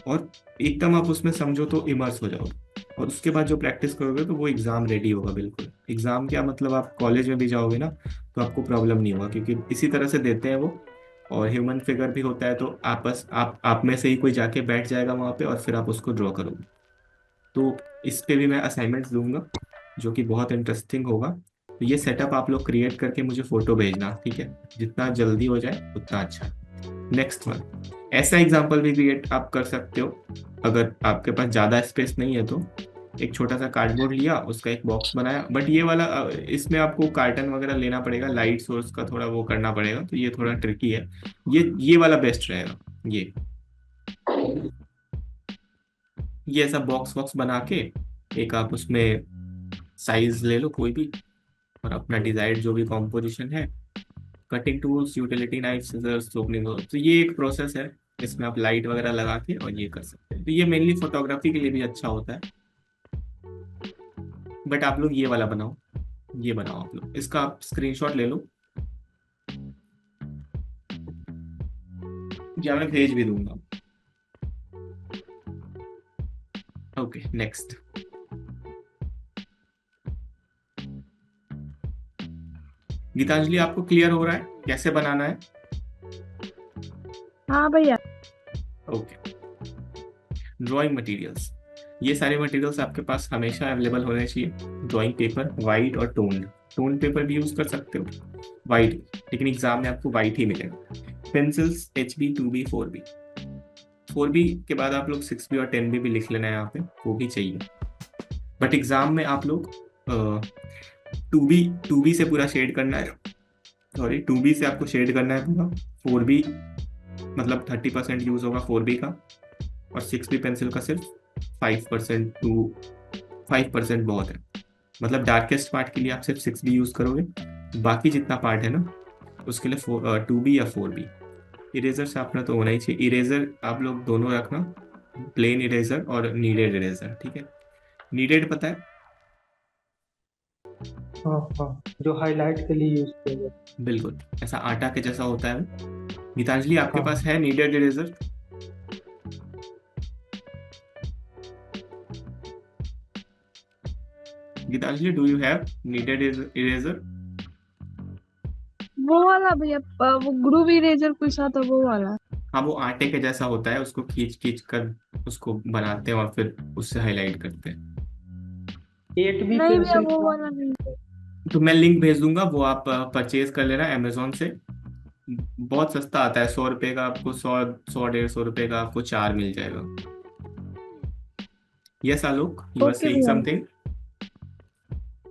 और एकदम आप उसमें समझो तो इमर्स हो जाओगे। और उसके बाद जो प्रैक्टिस करोगे तो वो एग्जाम रेडी होगा बिल्कुल। एग्जाम क्या मतलब, आप कॉलेज में भी जाओगे ना, तो आपको प्रॉब्लम नहीं होगा, क्योंकि इसी तरह से देते हैं वो। और ह्यूमन फिगर भी होता है, तो आपस आप में से ही कोई जाके बैठ जाएगा वहां पे, और फिर आप उसको ड्रॉ करोगे। तो इस पे भी मैं असाइनमेंट्स दूंगा, जो कि बहुत इंटरेस्टिंग होगा। तो ये सेटअप आप लोग क्रिएट करके मुझे फोटो भेजना, ठीक है, जितना जल्दी हो जाए उतना अच्छा। नेक्स्ट वन, ऐसा एग्जाम्पल भी क्रिएट आप कर सकते हो, अगर आपके पास ज़्यादा स्पेस नहीं है तो। एक छोटा सा कार्डबोर्ड लिया, उसका एक बॉक्स बनाया, बट ये वाला इसमें आपको कार्टन वगैरह लेना पड़ेगा, लाइट सोर्स का थोड़ा वो करना पड़ेगा, तो ये थोड़ा ट्रिकी है। ये वाला बेस्ट रहेगा। ये ऐसा बॉक्स वॉक्स बना के, एक आप उसमें साइज ले लो कोई भी, और अपना डिजायर्ड जो भी कॉम्पोजिशन है, cutting tools, utility knife, scissors, opening, तो ये एक प्रोसेस है। इसमें आप लाइट वगैरह लगा के और ये कर सकते हैं। तो ये मेनली फोटोग्राफी के लिए भी अच्छा होता है। बट आप लोग ये वाला बनाओ, ये बनाओ आप लोग, इसका आप स्क्रीनशॉट ले लो, या मैं भेज भी दूंगा। Okay, next. गीतांजलि, आपको क्लियर हो रहा है कैसे बनाना है? हाँ भैया। ओके, ड्राइंग मटेरियल्स, ये सारे मटेरियल्स आपके पास हमेशा अवेलेबल होने चाहिए। ड्राइंग पेपर वाइट और टोन्ड, टोन पेपर भी यूज कर सकते हो, वाइट, लेकिन एग्जाम में आपको वाइट ही मिलेगा। Pencils HB 2B 4B। 4B के बाद आप लोग 6B और 10B भी लिख लेना है, यहाँ पे वो भी चाहिए। बट एग्जाम में आप लोग 2B से पूरा शेड करना है, सॉरी 2B से आपको शेड करना है पूरा। 4B मतलब 30% यूज होगा 4B का, और 6B पेंसिल का सिर्फ 5% टू 5% बहुत है। मतलब डार्केस्ट पार्ट के लिए आप सिर्फ 6B यूज करोगे, बाकी जितना पार्ट है ना उसके लिए 2B या 4B। इरेजर शार्पनर तो होना ही चाहिए। इरेजर आप लोग दोनों रखना, प्लेन इरेजर और नीडेड इरेजर, ठीक है। नीडेड पता है? हाँ हाँ, जो हाईलाइट के लिए यूज किया जाता बिल्कुल, ऐसा आटा के जैसा होता है वो। गीतांजलि है। आपके हाँ पास है needed eraser? Geetanjali, do you have needed eraser? वो वाला भैया, वो ग्रुव इरेजर कोई सा था वो वाला। हाँ, वो आटे के जैसा होता है, उसको खींच खींच कर उसको बनाते हैं और फिर उससे हाईलाइट करते हैं। 8B नहीं भैया पेंसिल वो का। वाला नहीं। तो मैं लिंक भेज दूंगा, वो आप परचेज कर लेना अमेजोन से। बहुत सस्ता आता है, 100 रुपए का आपको, 100 100 150 रुपए का आपको 4 मिल जाएगा। Yes Alok, you are okay saying भैया। समथिंग।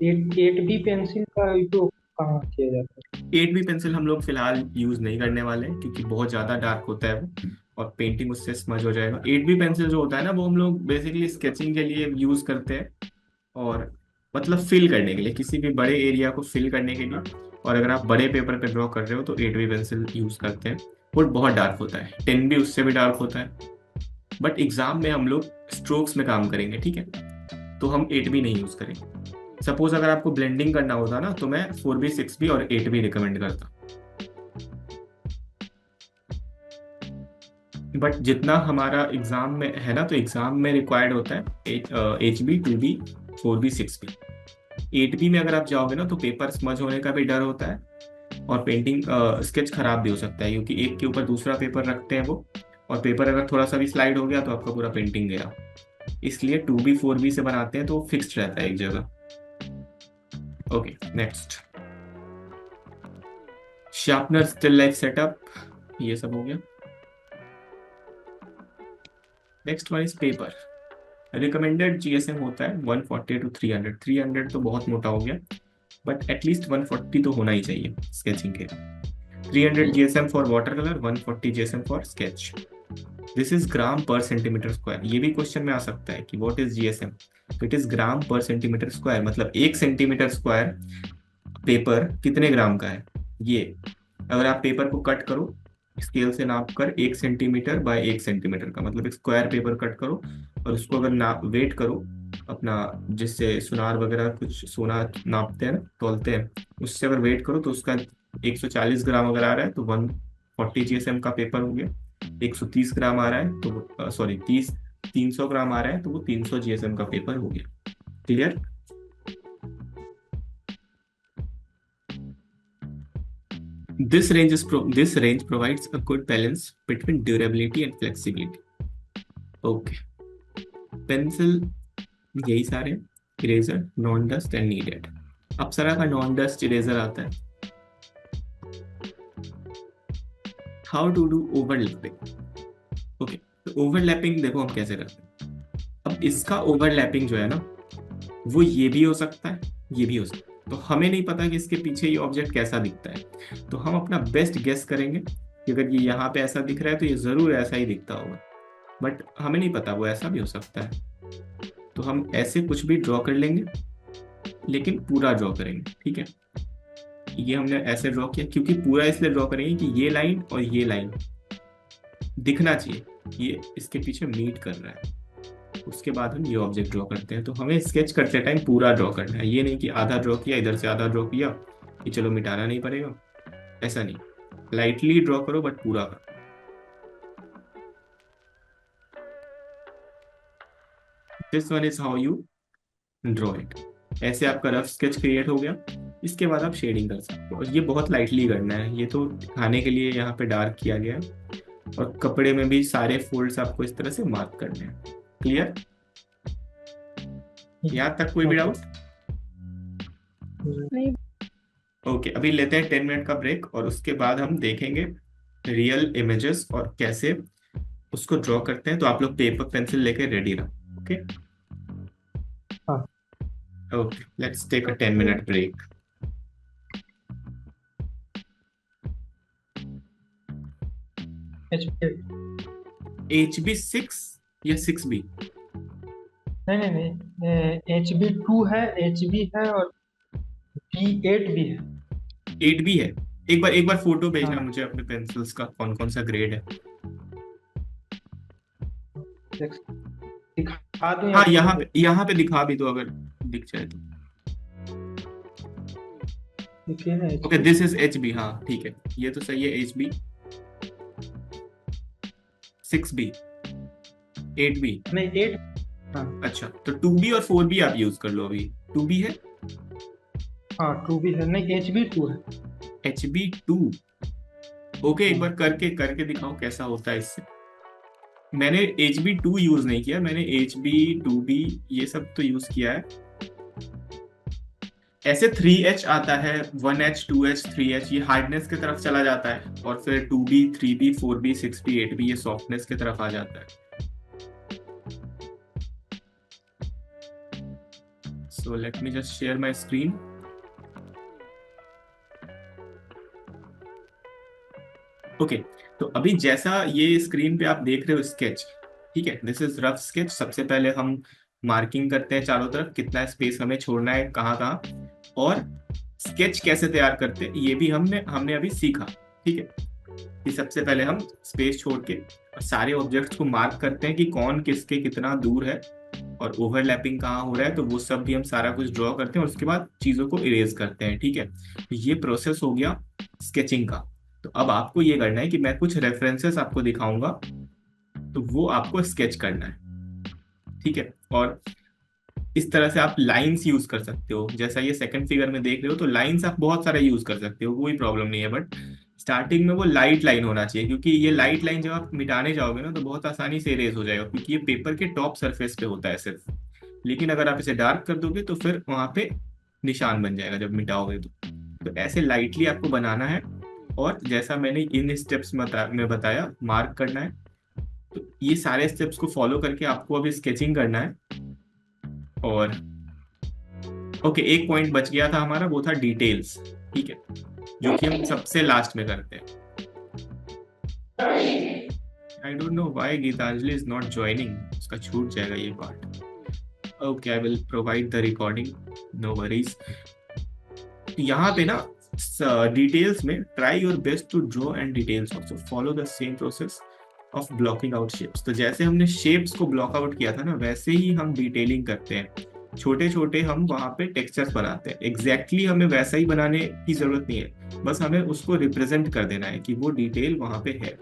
8B पेंसिल का उपयोग कहाँ किया जाता है? 8B पेंसिल हम लोग फिलहाल यूज नहीं करने वाले हैं, क्योंकि बहुत ज्यादा डार्क होता है वो, और पेंटिंग उससे स्मज हो जाएगा। 8B पेंसिल जो होता है ना, वो हम लोग बेसिकली स्केचिंग के लिए यूज करते हैं, और मतलब फिल करने के लिए, किसी भी बड़े एरिया को फिल करने के लिए। और अगर आप बड़े पेपर पे ड्रॉ कर रहे हो तो 8B पेंसिल यूज करते हैं। वो बहुत डार्क होता है, 10B उससे भी डार्क होता है। बट एग्जाम में हम लोग स्ट्रोक्स में काम करेंगे, ठीक है, तो हम 8B नहीं यूज करेंगे। सपोज अगर आपको ब्लेंडिंग करना होता ना, तो मैं 4B 6B और 8B रिकमेंड करता। बट जितना हमारा एग्जाम में है ना, तो एग्जाम में रिक्वायर्ड होता है HB 2B 4B 6B। 8B में अगर आप जाओगे ना, तो पेपर स्मज होने का भी डर होता है, और पेंटिंग स्केच खराब भी हो सकता है, क्योंकि एक के ऊपर दूसरा पेपर रखते हैं वो, और पेपर अगर थोड़ा सा भी स्लाइड हो गया तो आपका पूरा पेंटिंग गया। इसलिए 2B 4B से बनाते हैं तो फिक्स्ड रहता है एक जगह। Okay, next, sharpener, still life setup, ये सब हो गया। Next one is paper. Recommended GSM होता है 140 to 300। 300 तो बहुत मोटा हो गया, बट एटलीस्ट 140 तो होना ही चाहिए स्केचिंग के। 300 GSM for water colour, 140 GSM for sketch. This is gram per centimetre square. ये भी क्वेश्चन में आ सकता है कि व्हाट इज GSM। तो it is gram per centimetre square, मतलब 1 सेंटीमीटर स्क्वायर पेपर कितने ग्राम का है ये। अगर आप पेपर को कट करो स्केल से नाप कर, 1 सेंटीमीटर बाय 1 सेंटीमीटर का, मतलब एक स्क्वायर पेपर कट करो, और उसको अगर नाप वेट करो अपना, जिससे सुनार वगैरह कुछ सोना नापते हैं ना, तौलते हैं, उससे अगर वेट करो तो उसका 140 ग्राम अगर आ रहा है तो 140 GSM का पेपर हो गया। 130 ग्राम आ रहा है तो सॉरी 300 ग्राम आ रहा है तो वो 300 GSM का पेपर हो गया। Clear? This range provides a good balance between durability and flexibility. Okay. Pencil यही सारे, eraser, non dust and needed. Apsara का नॉन डस्ट इरेजर आता है। How to do overlapping. Okay, तो ओवरलैपिंग देखो हम कैसे करते हैं। अब इसका ओवरलैपिंग जो है ना, वो ये भी हो सकता है, ये भी हो सकता है। तो हमें नहीं पता कि इसके पीछे ये ऑब्जेक्ट कैसा दिखता है, तो हम अपना बेस्ट गेस करेंगे कि अगर ये यहाँ पे ऐसा दिख रहा है तो ये जरूर ऐसा ही दिखता होगा, बट हमें नहीं पता, वो ऐसा भी हो सकता है। तो हम ऐसे कुछ भी ड्रॉ कर लेंगे, लेकिन पूरा ड्रॉ करेंगे, ठीक है। ये हमने ऐसे ड्रॉ किया, क्योंकि पूरा इसलिए ड्रॉ करेंगे कि ये लाइन और ये लाइन दिखना चाहिए, ये इसके पीछे मीट कर रहा है। उसके बाद हम ये ऑब्जेक्ट ड्रॉ करते हैं। तो हमें स्केच करते टाइम पूरा ड्रॉ करना है, ये नहीं कि आधा ड्रॉ किया, इधर से आधा ड्रॉ किया कि चलो मिटाना नहीं पड़ेगा, ऐसा नहीं। लाइटली ड्रॉ करो बट पूरा करो। This one is how you draw it. ऐसे आपका रफ स्केच क्रिएट हो गया। इसके बाद आप शेडिंग कर सकते हो, और ये बहुत लाइटली करना है, ये तो दिखाने के लिए यहाँ पे डार्क किया गया है, और कपड़े में भी सारे फोल्ड्स आपको इस तरह से मार्क करने हैं। क्लियर? यहाँ तक कोई भी डाउट? नहीं ओके, अभी लेते हैं 10 मिनट का ब्रेक और उसके बाद हम देखेंगे रियल इमेजेस और कैसे उसको ड्रॉ करते हैं। तो आप लोग पेपर पेंसिल लेके रेडी रहो। ओके हाँ। Okay, let's take a 10 minute break. HP HB6 या 6B? नहीं नहीं नहीं, HB2 है, HB है और B8 भी है। 8B है? एक बार फोटो भेजना हाँ, मुझे अपने पेंसिल्स का, कौन कौन सा ग्रेड है। देख दिखा दूं या हाँ, बोल दो? यहाँ पे दिखा भी दो अगर दिख जाए तो। देखिए ना okay, HP। This is HB। हाँ ठीक है, ये तो सही है। HB, 6B, 8B। नहीं 8। हाँ अच्छा, तो 2B और 4B आप यूज कर लो अभी। 2B है? हाँ, 2 भी है, नहीं HB2 है। HB2? ओके, एक हाँ बार करके करके दिखाओ कैसा होता है इससे। मैंने HB2 यूज नहीं किया, मैंने HB2B ये सब तो यूज किया है। ऐसे 3H आता है, 1H 2H 3H, ये हार्डनेस की तरफ चला जाता है, और फिर 2B 3B 4B 6B 8B ये सॉफ्टनेस की तरफ आ जाता है। So let me just share my screen. Okay, तो अभी जैसा ये स्क्रीन पे आप देख रहे हो स्केच, ठीक है, दिस इज रफ स्केच। सबसे पहले हम मार्किंग करते हैं चारों तरफ, कितना स्पेस हमें छोड़ना है कहाँ कहाँ, और स्केच कैसे तैयार करते हैं ये भी हमने हमने अभी सीखा। ठीक है, कि सबसे पहले हम स्पेस छोड़ के और सारे ऑब्जेक्ट्स को मार्क करते हैं कि कौन किसके कितना दूर है और ओवरलैपिंग कहाँ हो रहा है, तो वो सब भी हम सारा कुछ ड्रॉ करते हैं और उसके बाद चीजों को इरेज करते हैं। ठीक है, तो ये प्रोसेस हो गया स्केचिंग का। तो अब आपको ये करना है कि मैं कुछ रेफरेंसेस आपको दिखाऊंगा, तो वो आपको स्केच करना है। ठीक है, और इस तरह से आप लाइंस यूज कर सकते हो, जैसा ये सेकंड फिगर में देख रहे हो, तो लाइंस आप बहुत सारे यूज कर सकते हो, कोई प्रॉब्लम नहीं है। बट स्टार्टिंग में वो लाइट लाइन होना चाहिए, क्योंकि ये लाइट लाइन जब आप मिटाने जाओगे ना तो बहुत आसानी से इरेज हो जाएगा, क्योंकि ये पेपर के टॉप सरफेस पे होता है सिर्फ। लेकिन अगर आप इसे डार्क कर दोगे तो फिर वहां पे निशान बन जाएगा जब मिटाओगे तो ऐसे लाइटली आपको बनाना है। और जैसा मैंने इन स्टेप्स में बताया, मार्क करना है। तो ये सारे स्टेप्स को फॉलो करके आपको अभी स्केचिंग करना है। और ओके, एक पॉइंट बच गया था हमारा, वो था डिटेल्स। ठीक है, जो कि हम सबसे लास्ट में करते हैं। I don't know why Geetanjali is not joining, उसका छूट जाएगा ये part. Okay, I will provide the recording, no worries. यहाँ पे ना डिटेल्स में try your best to draw and details also follow the same process of blocking out shapes. तो जैसे हमने शेप्स को ब्लॉक आउट किया था ना, वैसे ही हम डिटेलिंग करते हैं, छोटे छोटे हम वहां पे टेक्सचर्स बनाते हैं। एग्जैक्टली हमें वैसा ही बनाने की जरूरत नहीं है, बस हमें उसको रिप्रेजेंट कर देना है कि वो डिटेल वहां पे है।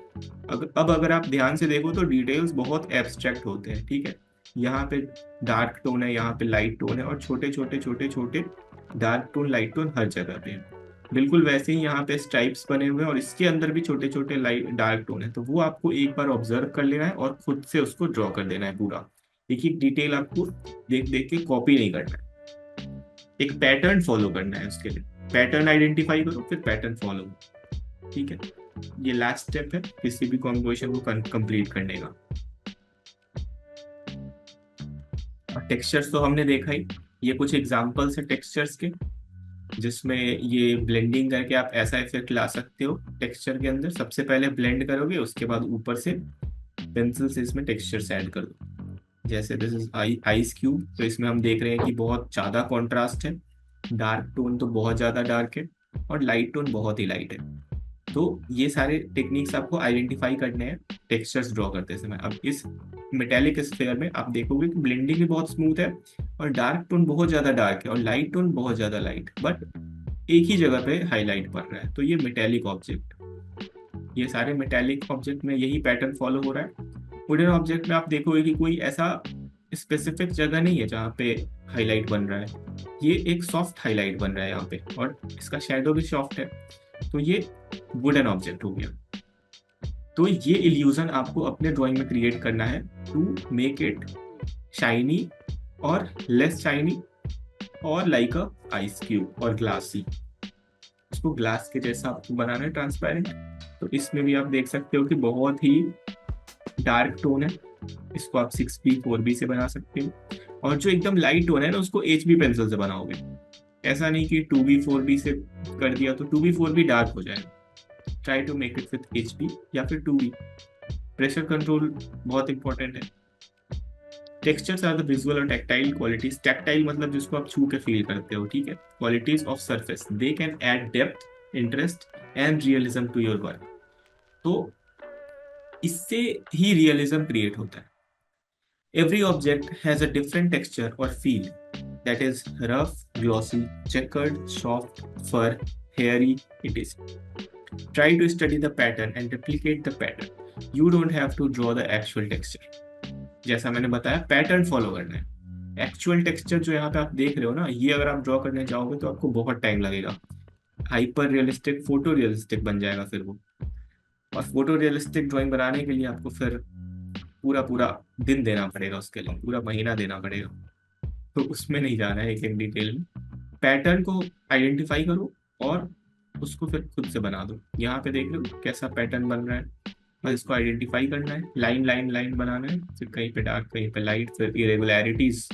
अब अगर आप ध्यान से देखो तो डिटेल्स बहुत एब्स्ट्रैक्ट होते हैं। ठीक है, यहाँ पे डार्क टोन है, यहाँ पे लाइट टोन है, और छोटे छोटे छोटे छोटे डार्क टोन लाइट टोन हर जगह पे है। बिल्कुल वैसे ही यहाँ पे स्ट्राइप्स बने हुए हैं और इसके अंदर भी छोटे छोटे लाइट डार्क टोन है। तो वो आपको एक बार ऑब्जर्व कर लेना है और खुद से उसको ड्रॉ कर देना है पूरा। एक एक डिटेल आपको देख देख के कॉपी नहीं करना है, एक पैटर्न फॉलो करना है। उसके लिए पैटर्न आइडेंटिफाई करो, फिर पैटर्न फॉलो। ठीक है, ये लास्ट स्टेप है किसी भी कॉम्पोजिशन को कंप्लीट करने का। टेक्सचर्स तो हमने देखा ही, ये कुछ एग्जांपल्स है टेक्सचर्स के, जिसमें ये ब्लेंडिंग करके आप ऐसा इफेक्ट ला सकते हो टेक्सचर के अंदर। सबसे पहले ब्लेंड करोगे, उसके बाद ऊपर से पेंसिल से इसमें टेक्सचर्स ऐड कर दो। जैसे दिस इज आइस क्यूब, तो इसमें हम देख रहे हैं कि बहुत ज्यादा कॉन्ट्रास्ट है, डार्क टोन तो बहुत ज्यादा डार्क है और लाइट टोन बहुत ही लाइट है। तो ये सारे टेक्निक्स आपको आइडेंटिफाई करने हैं टेक्सचर्स ड्रॉ करते समय। अब इस मेटेलिक स्फेयर में आप देखोगे कि ब्लेंडिंग भी बहुत स्मूथ है और डार्क टोन बहुत ज्यादा डार्क है और लाइट टोन बहुत ज्यादा लाइट, बट एक ही जगह पे हाईलाइट पड़ रहा है। तो ये मेटेलिक ऑब्जेक्ट, ये सारे मेटेलिक ऑब्जेक्ट में यही पैटर्न फॉलो हो रहा है। वुडन ऑब्जेक्ट में आप देखोगे कि कोई ऐसा स्पेसिफिक जगह नहीं है जहाँ पे हाईलाइट बन रहा है, ये एक सॉफ्ट हाईलाइट बन रहा है यहाँ पे, और इसका शेडो भी सॉफ्ट है। तो ये वुडन ऑब्जेक्ट हो गया। तो ये इल्यूजन आपको अपने ड्राइंग में क्रिएट करना है टू मेक इट शाइनी और लेस शाइनी और लाइक अ आइस क्यूब और ग्लासी। बॉक्स को ग्लास के जैसा आपको बनाना है, ट्रांसपेरेंट। तो इसमें भी आप देख सकते हो कि बहुत ही डार्क टोन है, इसको आप 6B 4B से बना सकते हो। और जो एकदम लाइट टोन है ना, उसको HB पेंसिल से बनाओगे। ऐसा नहीं कि 2B 4B से कर दिया तो 2B 4B डार्क हो जाएगा। Try to make it with HB या फिर 2B। प्रेशर कंट्रोल बहुत इंपॉर्टेंट है। टेक्सचर्स आर द विजुअल और टैक्टाइल क्वालिटीज। टैक्टाइल मतलब जिसको आप छू के फील करते हो, ठीक है। Qualities of surface, they can add depth, interest and realism to your work. तो इससे ही रियलिज्म क्रिएट होता है। Every object has a different texture और feel, that is rough, glossy, chequered, soft, fur, hairy, it is. Try to study the pattern and replicate the pattern. You don't have to draw the actual texture. जैसा मैंने बताया, pattern follow करना है। Actual texture जो यहाँ पे आप देख रहे हो ना, ये अगर आप ड्रॉ करने जाओगे तो आपको बहुत टाइम लगेगा। हाइपर रियलिस्टिक, फोटो रियलिस्टिक बन जाएगा फिर वो। और फोटो रियलिस्टिक ड्राइंग बनाने के लिए आपको फिर पूरा पूरा दिन देना पड़ेगा, उसके लिए पूरा महीना देना पड़ेगा। तो उसमें नहीं जाना है एक डिटेल में। पैटर्न को आइडेंटिफाई करो और उसको फिर खुद से बना दो। यहाँ पे देख रहे हो कैसा पैटर्न बन रहा है, बस इसको आइडेंटिफाई करना है। लाइन लाइन लाइन बनाना है, फिर कहीं पे डार्क, कहीं पे लाइट, फिर इरेगुलरिटीज।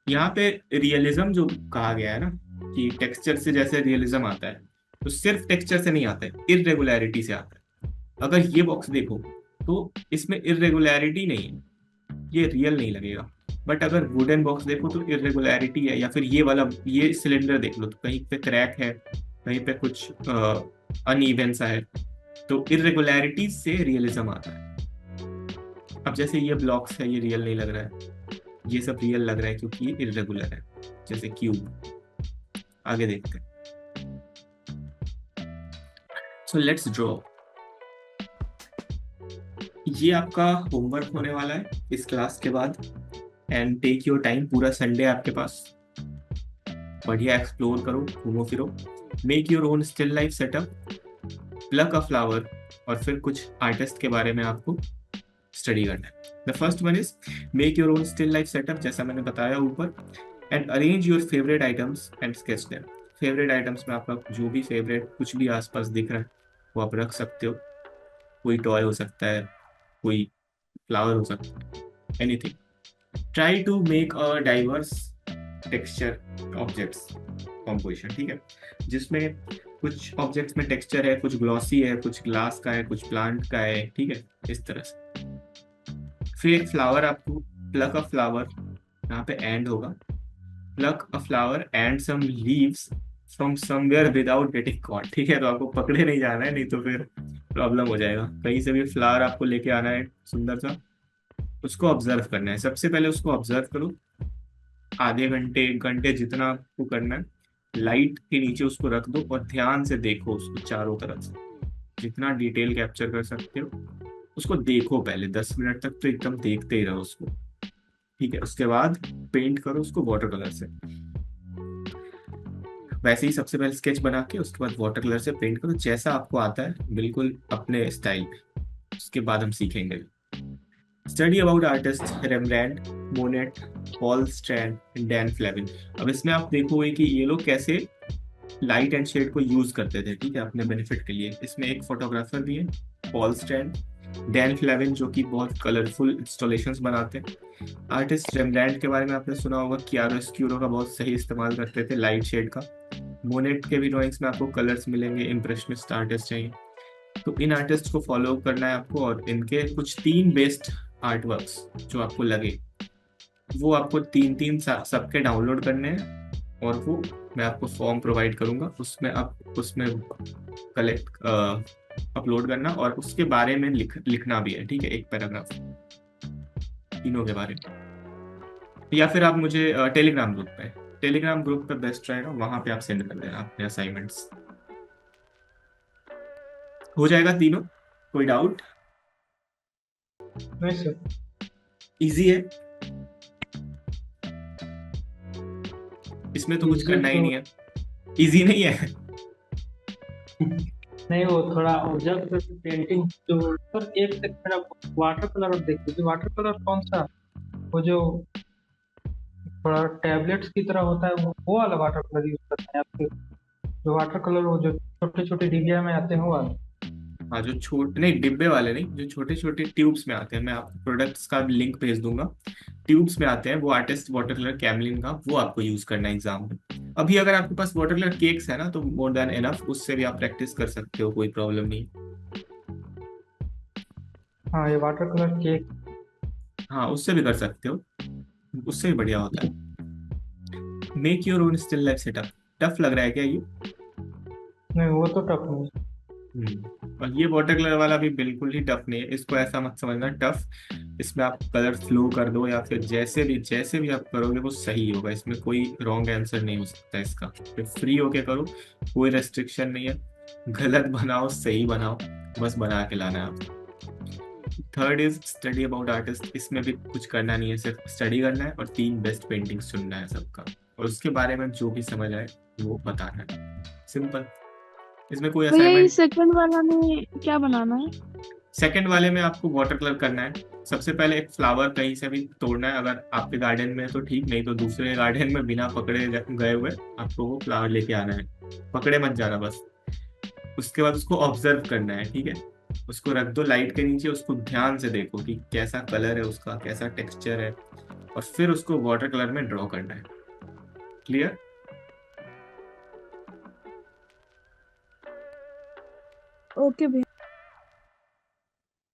यहाँ पे रियलिज्म जो कहा गया है ना, कि टेक्सचर से जैसे रियलिज्म आता है, तो सिर्फ टेक्सचर से नहीं आता है, इरेगुलरिटी से आता है। अगर ये बॉक्स देखो तो इसमें इरेगुलरिटी नहीं है, ये रियल नहीं लगेगा। बट अगर वुडन बॉक्स देखो तो इरेगुलरिटी है। या फिर ये वाला, ये सिलेंडर देख लो तो कहीं पे क्रैक है, कहीं पे कुछ अनइवन सा है। तो इरेगुलरिटीज से रियलिज्म आता है। अब जैसे ये ब्लॉक्स है, ये रियल नहीं लग रहा है, ये सब रियल लग रहा है क्योंकि ये इरेगुलर है, जैसे क्यूब। आगे देखते हैं। So let's draw. ये आपका होमवर्क होने वाला है इस क्लास के बाद। एंड टेक योर टाइम, पूरा संडे आपके पास, बढ़िया एक्सप्लोर करो, घूमो फिरो, make your own still life setup, pluck a flower, और फिर कुछ आर्टिस्ट के बारे में आपको स्टडी करना है। The first one is make your own still life setup, जैसा मैंने बताया ऊपर। And arrange your favourite items and sketch them. Favourite items में आपका जो भी फेवरेट कुछ भी आसपास दिख रहा है वो आप रख सकते हो। कोई टॉय हो सकता है, कोई फ्लावर हो सकता है, anything. Try to make a diverse texture objects composition, ठीक है, जिसमें कुछ ऑब्जेक्ट्स में टेक्सचर है, कुछ ग्लॉसी है, कुछ ग्लास का है, कुछ प्लांट का है, ठीक है, इस तरह से। फिर एक फ्लावर, आपको प्लक अ फ्लावर, यहाँ पे एंड होगा, pluck a flower and some leaves from somewhere without getting caught, ठीक है। तो आपको पकड़े नहीं जाना है, नहीं तो फिर प्रॉब्लम हो जाएगा। कहीं से भी फ्लावर आपको लेके आना है सुंदर सा, उसको ऑब्जर्व करना है। सबसे पहले उसको ऑब्जर्व करो, आधे घंटे, 1 घंटे, जितना आपको करना है। लाइट के नीचे उसको रख दो और ध्यान से देखो उसको चारों तरफ से, जितना डिटेल कैप्चर कर सकते हो उसको देखो। पहले 10 मिनट तक तो एकदम देखते ही रहो उसको, ठीक है। उसके बाद पेंट करो उसको वाटर कलर से। वैसे ही सबसे पहले स्केच बना के उसके बाद वाटर कलर से पेंट करो, जैसा आपको आता है बिल्कुल अपने स्टाइल में। उसके बाद हम सीखेंगे। Study about artist Rembrandt, Monet, Paul Strand, Dan Flavin. अब इसमें आप देखोगे कि ये लोग कैसे लाइट एंड शेड को यूज करते थे, ठीक है, अपने बेनिफिट के लिए। इसमें एक फोटोग्राफर भी है, पॉल स्ट्रैंड, डैन फ्लेविन, जो कि बहुत कलरफुल इंस्टॉलेशंस बनाते हैं। आर्टिस्ट रेम्ब्रांड के बारे में आपने सुना होगा, क्यारोस्क्यूरो का बहुत सही इस्तेमाल करते थे लाइट शेड का। मोनेट के भी ड्राइंग्स में आपको कलर्स मिलेंगे, इम्प्रेशनिस्ट आर्टिस्ट हैं। तो इन आर्टिस्ट को फॉलो करना है आपको, और इनके कुछ 3 बेस्ट आर्ट वर्क्स जो आपको लगे वो आपको 3 सबके डाउनलोड करने हैं। और वो मैं आपको फॉर्म प्रोवाइड करूंगा, उसमें आप उसमें कलेक्ट अपलोड करना, और उसके बारे में लिखना भी है, ठीक है, एक पैराग्राफ तीनों के बारे में। या फिर आप मुझे टेलीग्राम ग्रुप पे बेस्ट रहेगा, वहां पे आप सेंड कर देना अपने असाइनमेंट्स। हो जाएगा तीनों? कोई डाउट? नहीं सर। इजी है, इसमें तो कुछ इजी करना ही तो नहीं है। इजी नहीं है? नहीं, वो थोड़ा जब पेंटिंग जो सर, एक सेकंड, मेरा वाटर कलर देख लीजिए। वाटर कलर कौन सा, वो जो थोड़ा टैबलेट्स की तरह होता है, वो वाला वाटर कलर यूज करते हैं आप? जो वाटर कलर वो जो छोटे छोटे डिबिया में आते हैं वो वाले। हाँ, जो छोटे नहीं, डिब्बे वाले नहीं, जो छोटे छोटे ट्यूब्स में आते हैं, मैं आपको प्रोडक्ट्स का लिंक भेज दूंगा। ट्यूब्स में आते हैं वो, आर्टिस्ट वाटर कलर कैमलिन का, वो आपको यूज करना है एग्जाम में। अभी अगर आपके पास वाटर कलर केक्स है ना, तो मोर देन एनफ, उससे भी आप प्रैक्टिस कर सकते हो, कोई प्रॉब्लम नहीं। हाँ, ये वाटर कलर केक। हाँ, उससे भी कर सकते हो, उससे भी बढ़िया होता है। Make your own still life setup, tough लग रहा है क्या ये? नहीं, वो तो टफ नहीं। और ये वाटर कलर वाला भी बिल्कुल ही टफ नहीं है, इसको ऐसा मत समझना टफ। इसमें आप कलर फ्लो कर दो या फिर जैसे भी आप करोगे वो सही होगा, इसमें कोई रॉन्ग आंसर नहीं हो सकता इसका। फिर फ्री होके करो, कोई रेस्ट्रिक्शन नहीं है, गलत बनाओ सही बनाओ, बस बना के लाना है आप। Third is study about artist, इसमें भी कुछ करना नहीं है, सिर्फ स्टडी करना है और 3 बेस्ट पेंटिंग्स चुनना है सबका, और उसके बारे में जो भी समझ आए वो बताना है। सिंपल, इसमें कोई भैया ये असाइनमेंट। सेकंड वाला में क्या बनाना है? सेकंड वाले में आपको वाटर कलर करना है। सबसे पहले एक फ्लावर कहीं से भी तोड़ना है, अगर आपके गार्डन में है तो ठीक, नहीं तो दूसरे गार्डन में बिना पकड़े गए हुए आपको वो फ्लावर लेके आना है, पकड़े मत जाना बस। उसके बाद उसको ऑब्जर्व करना है, ठीक है। उसको रख दो लाइट के नीचे, उसको ध्यान से देखो कि कैसा कलर है उसका, कैसा टेक्सचर है, और फिर उसको वाटर कलर में ड्रॉ करना है। क्लियर? ओके भैया।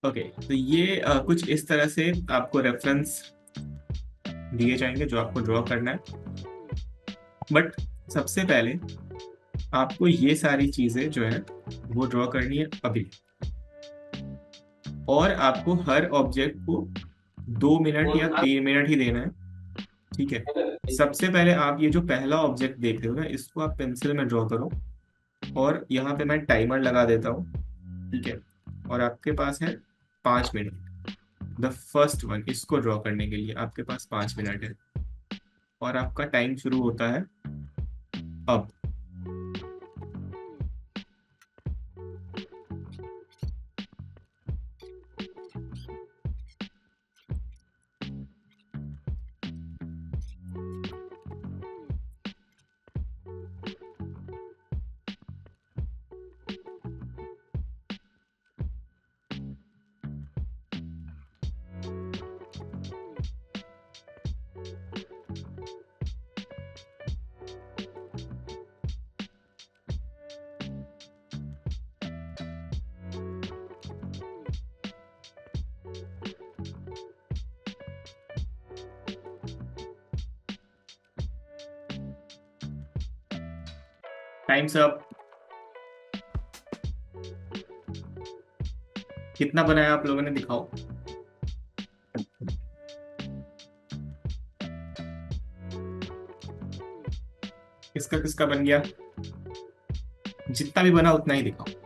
ओके, तो ये कुछ इस तरह से आपको रेफरेंस दिए जाएंगे जो आपको ड्रॉ करना है। बट सबसे पहले आपको ये सारी चीजें जो है वो ड्रॉ करनी है अभी, और आपको हर ऑब्जेक्ट को 2 मिनट या 3 मिनट ही देना है, ठीक है। सबसे पहले आप ये जो पहला ऑब्जेक्ट देख रहे हो ना, इसको आप पेंसिल में ड्रॉ करो, और यहाँ पे मैं टाइमर लगा देता हूँ, ठीक है। और आपके पास है 5 मिनट, द फर्स्ट वन, इसको ड्रॉ करने के लिए आपके पास 5 मिनट है, और आपका टाइम शुरू होता है अब। Times up. कितना बनाया आप लोगों ने, दिखाओ। किसका किसका बन गया? जितना भी बना उतना ही दिखाओ।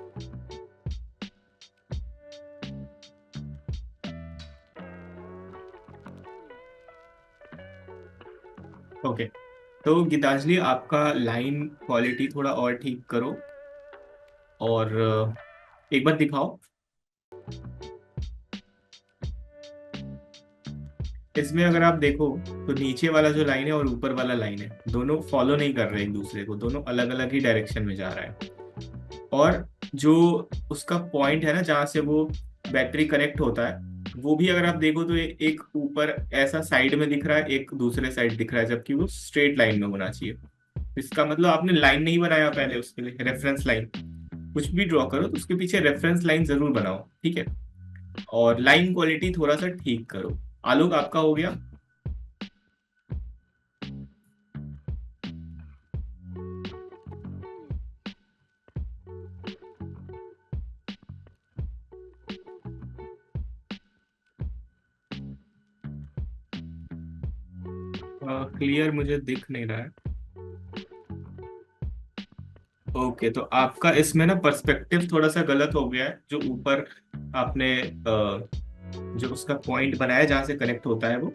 ओके, तो गीतांजलि आपका लाइन क्वालिटी थोड़ा और ठीक करो, और एक बार दिखाओ। इसमें अगर आप देखो तो नीचे वाला जो लाइन है और ऊपर वाला लाइन है, दोनों फॉलो नहीं कर रहे एक दूसरे को, दोनों अलग अलग ही डायरेक्शन में जा रहा है। और जो उसका पॉइंट है ना जहाँ से वो बैटरी कनेक्ट होता है, वो भी अगर आप देखो तो एक ऊपर ऐसा साइड में दिख रहा है, एक दूसरे साइड दिख रहा है, जबकि वो स्ट्रेट लाइन में होना चाहिए। इसका मतलब आपने लाइन नहीं बनाया पहले, उसके लिए रेफरेंस लाइन। कुछ भी ड्रॉ करो तो उसके पीछे रेफरेंस लाइन जरूर बनाओ, ठीक है। और लाइन क्वालिटी थोड़ा सा ठीक करो। आलोक, आपका हो गया? क्लियर मुझे दिख नहीं रहा है। ओके, तो आपका इसमें ना पर्सपेक्टिव थोड़ा सा गलत हो गया है। जो ऊपर आपने जो उसका पॉइंट बनाया जहां से कनेक्ट होता है वो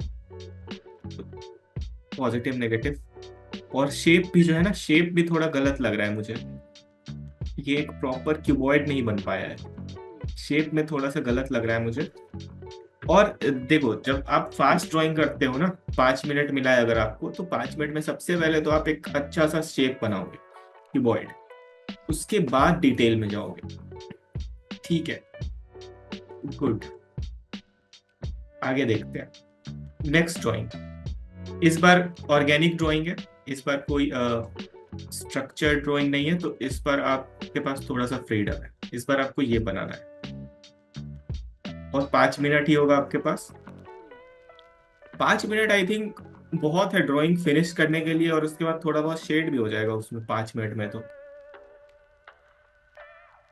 पॉजिटिव नेगेटिव, और शेप भी जो है ना, शेप भी थोड़ा गलत लग रहा है मुझे। ये एक प्रॉपर क्यूबॉइड नहीं बन पाया है, शेप में थोड़ा सा गलत लग रहा है मुझे। और देखो, जब आप फास्ट ड्राइंग करते हो ना, 5 मिनट मिला है अगर आपको, तो 5 मिनट में सबसे पहले तो आप एक अच्छा सा शेप बनाओगे क्यूबॉइड, उसके बाद डिटेल में जाओगे। ठीक है, गुड। आगे देखते हैं नेक्स्ट ड्राइंग। इस बार ऑर्गेनिक ड्राइंग है, इस बार कोई स्ट्रक्चर ड्राइंग नहीं है, तो इस बार आपके पास थोड़ा सा फ्रीडम है। इस बार आपको ये बनाना है और 5 मिनट ही होगा आपके पास। 5 मिनट आई थिंक बहुत है ड्राइंग फिनिश करने के लिए, और उसके बाद थोड़ा बहुत शेड भी हो जाएगा उसमें 5 मिनट में।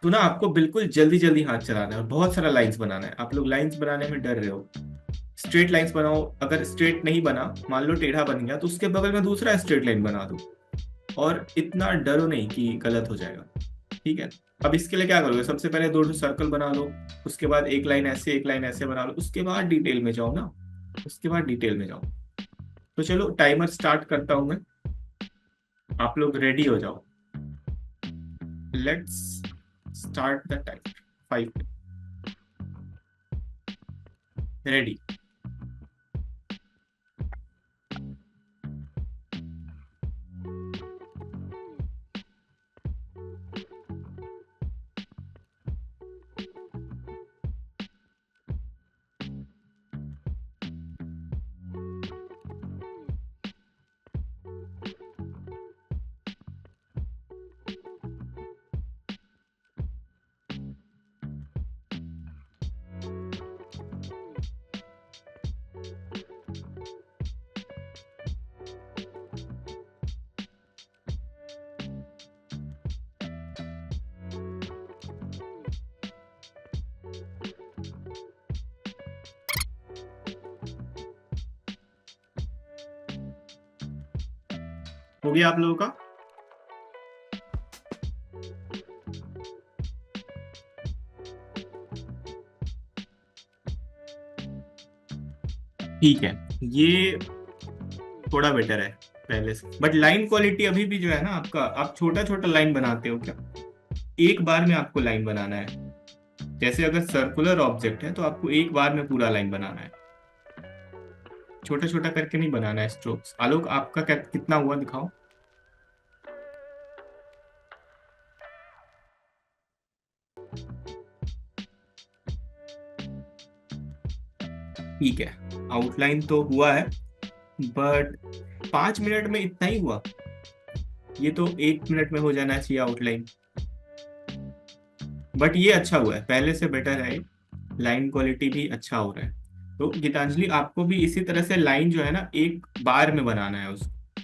तो ना आपको बिल्कुल जल्दी जल्दी हाथ चलाना है और बहुत सारा लाइंस बनाना है। आप लोग लाइंस बनाने में डर रहे हो, स्ट्रेट लाइंस बनाओ। अगर स्ट्रेट नहीं बना, मान लो टेढ़ा बन गया, तो उसके बगल में दूसरा स्ट्रेट लाइन बना दो। और इतना डरो नहीं कि गलत हो जाएगा। ठीक है, अब इसके लिए क्या करोगे, सबसे पहले 2 सर्कल बना लो, उसके बाद एक लाइन ऐसे एक लाइन ऐसे बना लो, उसके बाद डिटेल में जाओ ना, उसके बाद डिटेल में जाओ। तो चलो टाइमर स्टार्ट करता हूं मैं, आप लोग रेडी हो जाओ। Let's start the timer. 5, ready. हो गया आप लोगों का? ठीक है, ये थोड़ा बेटर है पहले से, बट लाइन क्वालिटी अभी भी जो है ना आपका, आप छोटा छोटा लाइन बनाते हो क्या? एक बार में आपको लाइन बनाना है। जैसे अगर सर्कुलर ऑब्जेक्ट है तो आपको एक बार में पूरा लाइन बनाना है, छोटा छोटा करके नहीं बनाना है स्ट्रोक्स। आलोक आपका कितना हुआ दिखाओ। ठीक है, आउटलाइन तो हुआ है, बट 5 मिनट में इतना ही हुआ। ये तो 1 मिनट में हो जाना चाहिए आउटलाइन, बट ये अच्छा हुआ है, पहले से बेटर है। लाइन क्वालिटी भी अच्छा हो रहा है। तो गीतांजलि आपको भी इसी तरह से लाइन जो है ना एक बार में बनाना है उसको।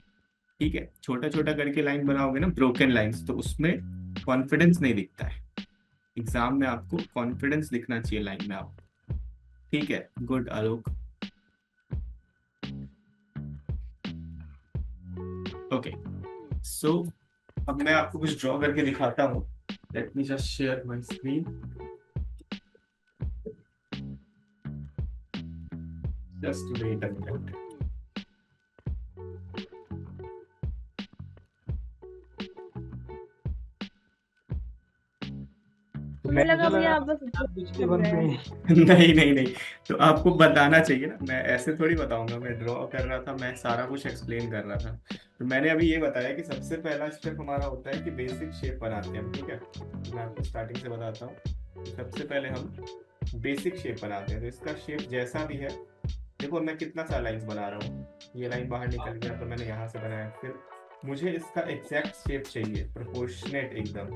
ठीक है, छोटा छोटा करके लाइन बनाओगे ना, ब्रोकन लाइंस, तो उसमें कॉन्फिडेंस नहीं दिखता है। एग्जाम में आपको कॉन्फिडेंस दिखना चाहिए लाइन में आप। ठीक है, गुड आलोक। ओके, सो अब मैं आपको कुछ ड्रॉ करके दिखाता हूँ। Let me just share my screen, just wait a minute. हमें लगा मुझे भैया लगा आप बस आप जोक दूसरे कर बन रहे पे हैं। हैं। नहीं नहीं नहीं, तो आपको बताना चाहिए ना, मैं ऐसे थोड़ी बताऊंगा। मैं ड्रॉ कर रहा था, मैं सारा कुछ एक्सप्लेन कर रहा था। तो मैंने अभी ये बताया कि सबसे पहला स्टेप हमारा होता है कि बेसिक शेप बनाते हैं हम। ठीक है, तो मैं आपको स्टार्टिंग से बताता हूँ। सबसे पहले हम बेसिक शेप बनाते हैं। तो इसका शेप जैसा भी है, देखो मैं कितना सा लाइन्स बना रहा हूँ। ये लाइन बाहर निकल गया तो मैंने यहाँ से बनाया, फिर मुझे इसका एग्जैक्ट शेप चाहिए, प्रोपोर्शनेट एकदम।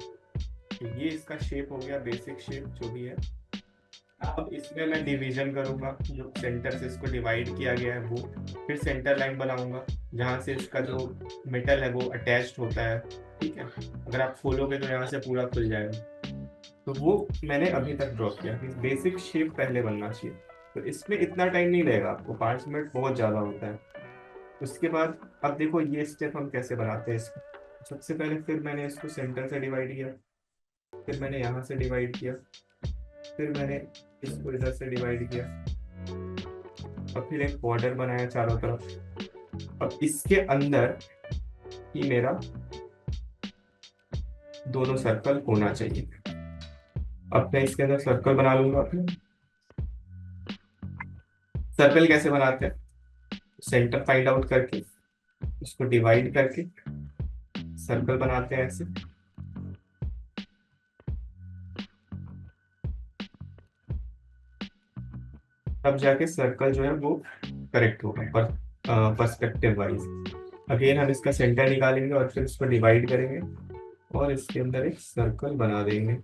तो ये इसका शेप हो गया, बेसिक शेप जो भी है। अब इसमें मैं डिवीजन करूंगा, जो सेंटर से इसको डिवाइड किया गया है वो। फिर सेंटर लाइन बनाऊंगा जहां से इसका जो मेटल है वो अटैच्ड होता है। ठीक है, अगर आप खोलोगे तो यहाँ से पूरा खुल जाएगा। तो वो मैंने अभी तक ड्रॉ किया कि बेसिक शेप पहले बनना चाहिए। तो इसमें इतना टाइम नहीं लगेगा आपको, 5 मिनट बहुत ज़्यादा होता है। उसके बाद अब देखो ये स्टेप हम कैसे बनाते हैं इसको। सबसे पहले फिर मैंने इसको सेंटर से डिवाइड किया, फिर मैंने यहाँ से डिवाइड किया, फिर मैंने इसको इधर से डिवाइड किया, और फिर एक बॉर्डर बनाया चारों तरफ। अब इसके अंदर ही मेरा दोनों सर्कल होना चाहिए। अब मैं इसके अंदर सर्कल बना लूंगा। सर्कल कैसे बनाते हैं, सेंटर फाइंड आउट करके उसको डिवाइड करके सर्कल बनाते हैं ऐसे। तब जाके सर्कल जो है वो करेक्ट होगा पर पर्सपेक्टिव वाइज। अगेन हम इसका सेंटर निकालेंगे और फिर इसको डिवाइड करेंगे और इसके अंदर एक सर्कल बना देंगे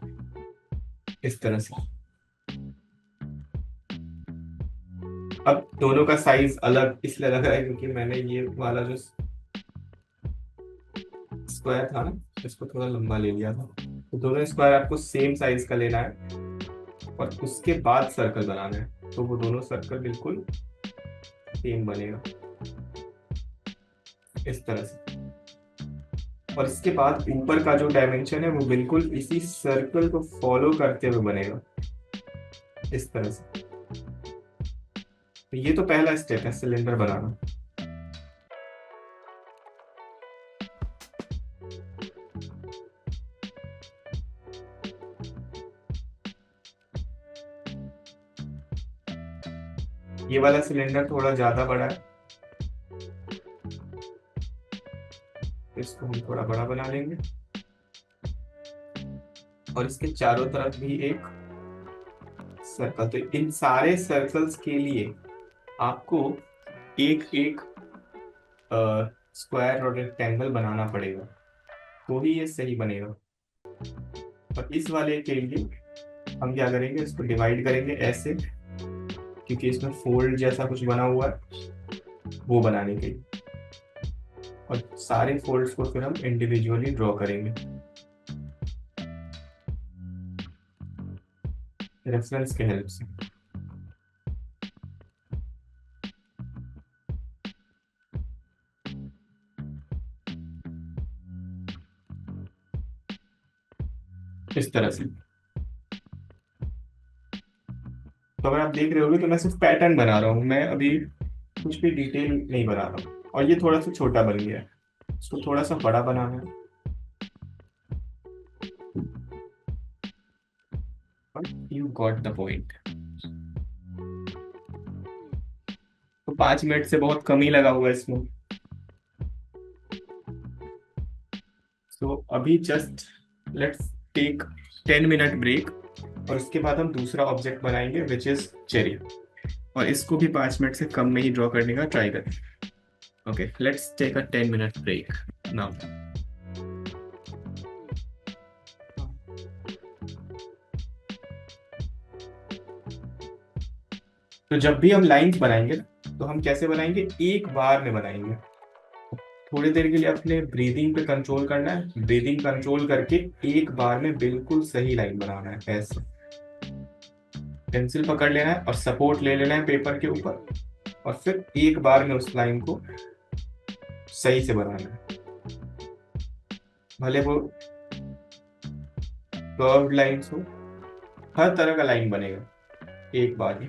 इस तरह से। अब दोनों का साइज अलग इसलिए लग रहा है क्योंकि मैंने ये वाला जो स्क्वायर था ना इसको थोड़ा लंबा ले लिया था। तो दोनों स्क्वायर आपको सेम साइज का लेना है और उसके बाद सर्कल बनाना है, तो वो दोनों सर्कल बिल्कुल सेम बनेगा इस तरह से। और इसके बाद ऊपर का जो डायमेंशन है वो बिल्कुल इसी सर्कल को फॉलो करते हुए बनेगा इस तरह से। तो ये तो पहला स्टेप है सिलेंडर बनाना। ये वाला सिलेंडर थोड़ा ज्यादा बड़ा है, इसको हम थोड़ा बड़ा बना लेंगे और इसके चारों तरफ भी एक सर्कल। तो इन सारे सर्कल्स के लिए आपको एक एक स्क्वायर और रेक्टेंगल बनाना पड़ेगा तो ही ये सही बनेगा। और इस वाले के लिए हम क्या करेंगे, इसको डिवाइड करेंगे ऐसे, क्योंकि इसमें फोल्ड जैसा कुछ बना हुआ है वो बनाने के लिए, और सारे फोल्ड्स को फिर हम इंडिविजुअली ड्रॉ करेंगे रेफरेंस के हेल्प से। इस तरह से। तो अगर आप देख रहे होगे तो मैं सिर्फ पैटर्न बना रहा हूँ, मैं अभी कुछ भी डिटेल नहीं बना रहा हूँ। और ये थोड़ा सा छोटा बन गया है, इसको थोड़ा सा बड़ा बनाना है। You got the point. तो 5 मिनट से बहुत कम ही लगा हुआ है इसमें। तो अभी just let's take 10 minute break और उसके बाद हम दूसरा ऑब्जेक्ट बनाएंगे विच इज चेरी, और इसको भी 5 मिनट से कम में ही ड्रॉ करने का ट्राई करें। Okay, let's take a 10 minute break now. तो जब भी हम लाइंस बनाएंगे तो हम कैसे बनाएंगे, एक बार में बनाएंगे। थोड़ी देर के लिए अपने ब्रीदिंग पे कंट्रोल करना है, ब्रीदिंग कंट्रोल करके एक बार में बिल्कुल सही लाइन बनाना है। ऐसे पेंसिल पकड़ लेना है और सपोर्ट ले लेना है पेपर के ऊपर, और फिर एक बार में उस लाइन को सही से बनाना है। भले वो कर्व्ड लाइंस हो, हर तरह का लाइन बनेगा एक बार ही।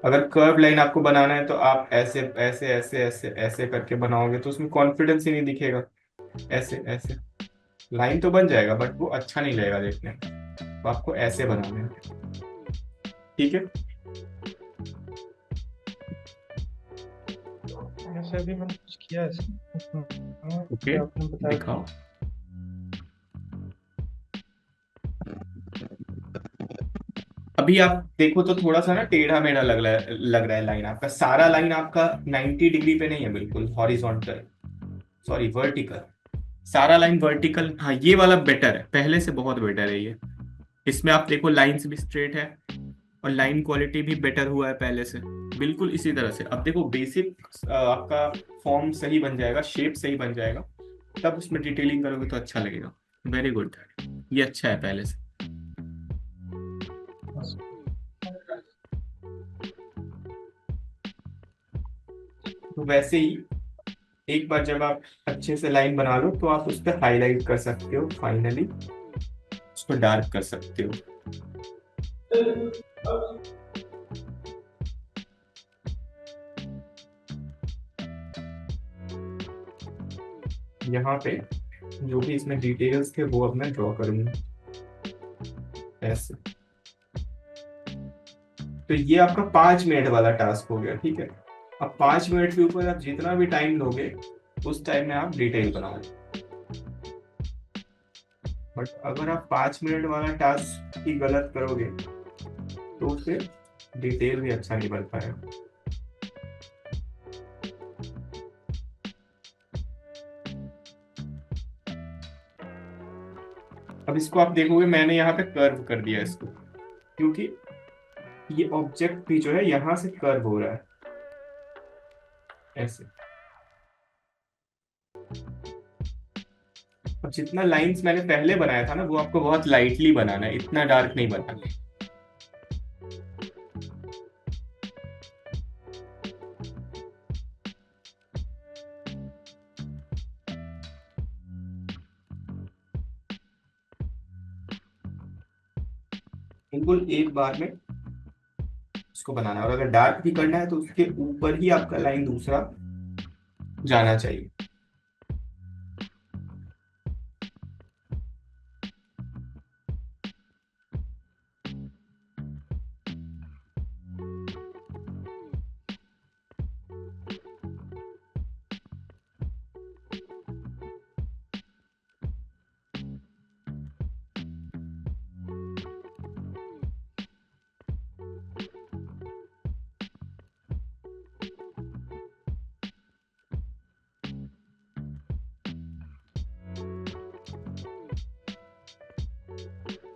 अगर कर्व लाइन आपको बनाना है तो आप ऐसे ऐसे ऐसे ऐसे ऐसे करके बनाओगे तो उसमें कॉन्फिडेंस ही नहीं दिखेगा। ऐसे ऐसे लाइन तो बन जाएगा बट वो अच्छा नहीं लगेगा देखने में, तो आपको ऐसे बनाना है। ठीक है, ऐसे अभी मैंने कुछ किया है ओके आपने बताया। दिखाओ। अभी आप देखो तो थोड़ा सा ना टेढ़ा मेढ़ा लग रहा है लाइन आपका। सारा लाइन आपका 90 डिग्री पे नहीं है, बिल्कुल हॉरिजॉन्टल, सॉरी वर्टिकल। सारा लाइन वर्टिकल, हाँ ये वाला बेटर है, पहले से बहुत बेटर है ये। इसमें आप देखो लाइंस भी स्ट्रेट है और लाइन क्वालिटी भी बेटर हुआ है पहले से, बिल्कुल इसी तरह से। अब देखो बेसिक आपका फॉर्म सही बन जाएगा, शेप सही बन जाएगा, तब उसमें डिटेलिंग करोगे तो अच्छा लगेगा। वेरी गुड, ये अच्छा है पहले से। तो वैसे ही एक बार जब आप अच्छे से लाइन बना लो तो आप उस पर हाईलाइट कर सकते हो, फाइनली उसको डार्क कर सकते हो। यहाँ पे जो भी इसमें डिटेल्स थे वो अब मैं ड्रॉ करूंगा ऐसे। तो ये आपका 5 मिनट वाला टास्क हो गया, ठीक है। अब 5 मिनट के ऊपर आप जितना भी टाइम लोगे उस टाइम में आप डिटेल बनाओगे। बट अगर आप 5 मिनट वाला टास्क ही गलत करोगे तो उससे डिटेल भी अच्छा नहीं बन पाएगा। अब इसको आप देखोगे मैंने यहाँ पे कर्व कर दिया इसको, क्योंकि ये ऑब्जेक्ट भी जो है यहाँ से कर्व हो रहा है ऐसे। अब जितना लाइंस मैंने पहले बनाया था ना वो आपको बहुत लाइटली बनाना है, इतना डार्क नहीं बनाना है। बिल्कुल एक बार में इसको बनाना है, और अगर डार्क भी करना है तो उसके ऊपर ही आपका लाइन दूसरा जाना चाहिए।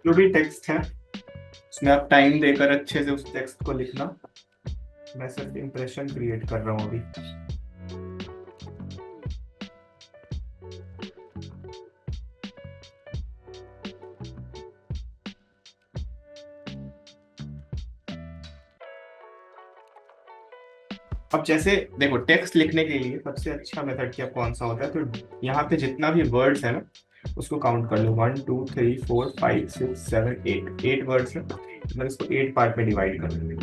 जो भी टेक्स्ट है उसमें आप टाइम देकर अच्छे से उस टेक्स्ट को लिखना। मैं सिर्फ इंप्रेशन क्रिएट कर रहा हूँ अभी। अब जैसे देखो टेक्स्ट लिखने के लिए सबसे अच्छा मेथड क्या कौन सा होता है, तो यहाँ पे जितना भी वर्ड्स है ना उसको काउंट कर लो, 1 2 3 4 5 6 7 8, 8 वर्ड्स है, मतलब इसको 8 पार्ट में डिवाइड कर लो।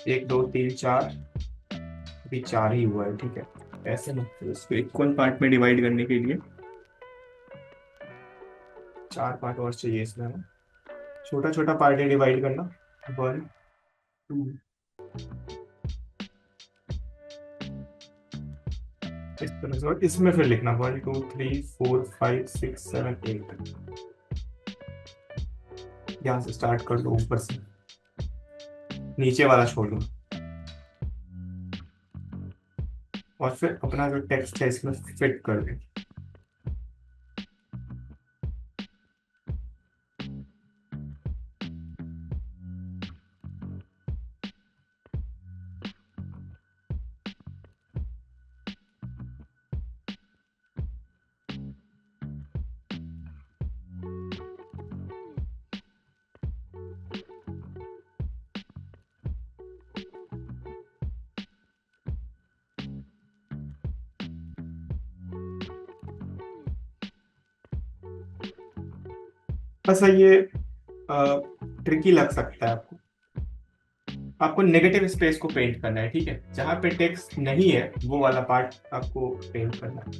1 2 3 4, अभी 4 ही हुआ है, ठीक है। ऐसे ना तो इसको इक्वल पार्ट में डिवाइड करने के लिए 4 पार्ट और चाहिए इसमें ना। छोटा छोटा पार्ट है डिवाइड करना, 1 2, इस तरह से, और इसमें फिर लिखना 1 2 3 4 5 6 7 8। यहाँ से स्टार्ट कर दो, ऊपर से नीचे वाला छोड़ दो, और फिर अपना जो टेक्स्ट है इसमें फिट कर दे। बस ये ट्रिकी लग सकता है आपको। आपको नेगेटिव स्पेस को पेंट करना है, ठीक है, जहां पे टेक्स्ट नहीं है वो वाला पार्ट आपको पेंट करना है।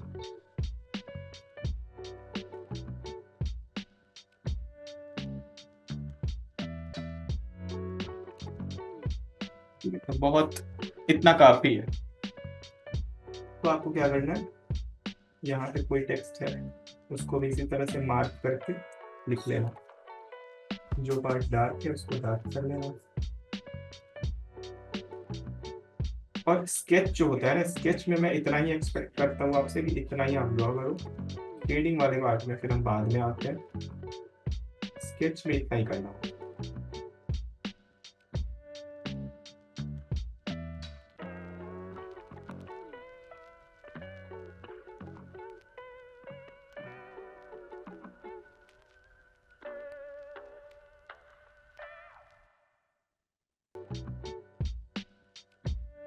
ठीक है, तो बहुत इतना काफी है। तो आपको क्या करना है, यहाँ पे कोई टेक्स्ट है उसको भी इसी तरह से मार्क करके लिख लेना। जो पार्ट डार्क है उसको डार्क कर लेना। और स्केच जो होता है ना, स्केच में मैं इतना ही एक्सपेक्ट करता हूँ आपसे कि इतना ही आप ड्रॉ करो। शेडिंग वाले पार्ट में फिर हम बाद में आते हैं। स्केच में इतना ही करना होगा।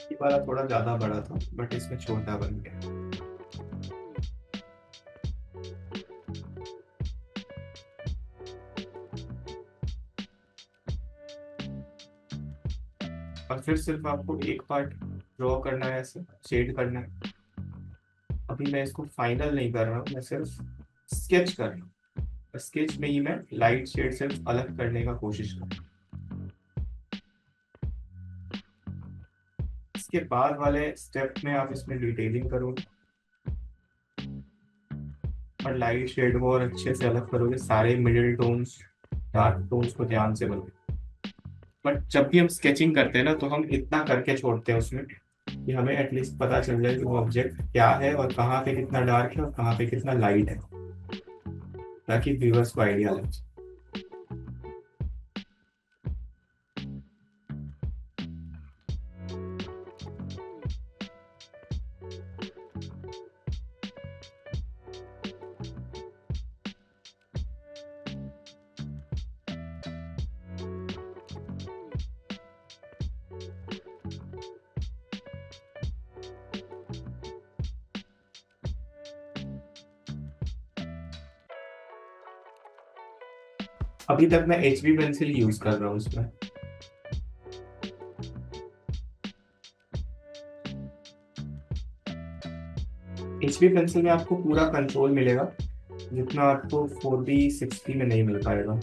ये वाला थोड़ा ज्यादा बड़ा था बट इसमें छोटा बन गया। और फिर सिर्फ आपको एक पार्ट ड्रॉ करना है, ऐसे शेड करना है। अभी मैं इसको फाइनल नहीं कर रहा हूँ, मैं सिर्फ स्केच कर रहा हूँ। स्केच में ही मैं लाइट शेड सिर्फ अलग करने का कोशिश कर रहा हूँ। इसके बाद वाले स्टेप में आप इसमें डिटेलिंग करो। और लाइट शेड को और अच्छे से अलग करोगे, सारे मिडिल टोन्स डार्क टोन्स को ध्यान से बनोगे। बट जब भी हम स्केचिंग करते हैं ना, तो हम इतना करके छोड़ते हैं उसमें कि हमें एटलीस्ट पता चल जाए कि वो ऑब्जेक्ट क्या है और कहाँ पे कितना डार्क है और कहाँ पे कितना लाइट है, ताकि व्यूअर्स को आइडिया लगे। अभी तक मैं HB पेंसिल यूज कर रहा हूँ उसमें। HB पेंसिल में आपको पूरा कंट्रोल मिलेगा, जितना आपको 4B60 में नहीं मिल पाएगा।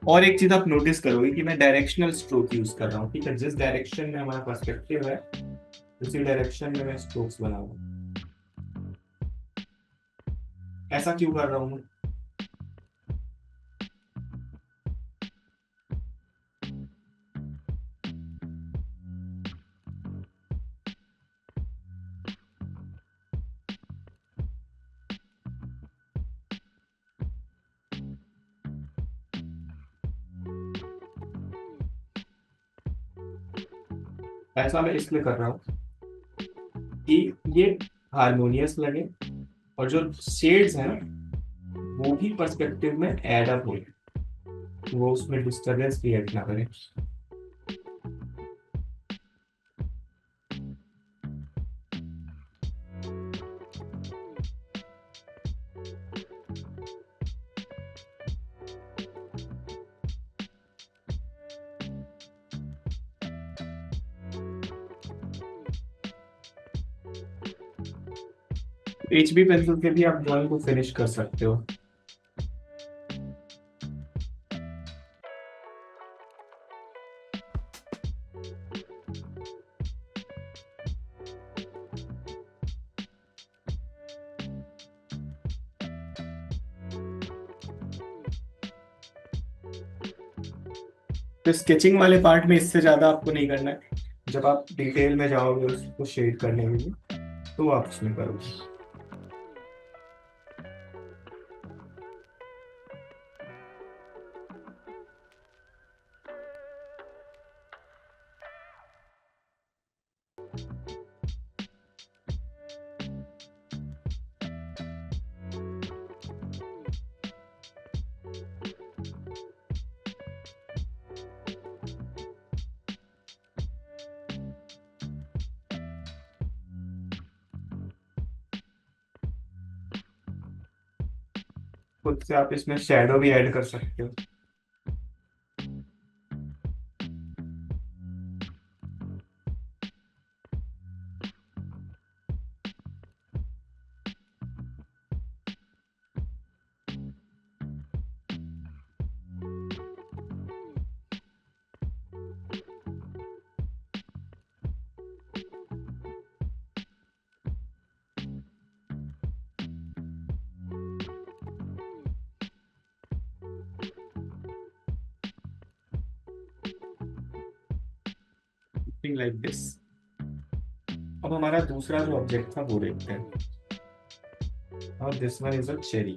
और एक चीज आप नोटिस करोगे कि मैं डायरेक्शनल स्ट्रोक यूज कर रहा हूँ, ठीक है। जिस डायरेक्शन में हमारा पर्सपेक्टिव है उसी डायरेक्शन में मैं स्ट्रोक्स बनाऊंगा। ऐसा क्यों कर रहा हूँ मैं? ऐसा मैं इसलिए कर रहा हूँ कि ये हारमोनियस लगे और जो शेड्स हैं वो भी पर्सपेक्टिव में ऐड अप हो, वो उसमें डिस्टरबेंस क्रिएट ना करे। HB पेंसिल से भी आप ड्राइंग को फिनिश कर सकते हो। तो स्केचिंग वाले पार्ट में इससे ज्यादा आपको नहीं करना है। जब आप डिटेल में जाओगे उसको शेड करने के लिए, तो आप उसमें करोगे। खुद से आप इसमें शैडो भी ऐड कर सकते हो। Like this. अब हमारा दूसरा जो ऑब्जेक्ट था वो देखते हैं। और this one is a cherry.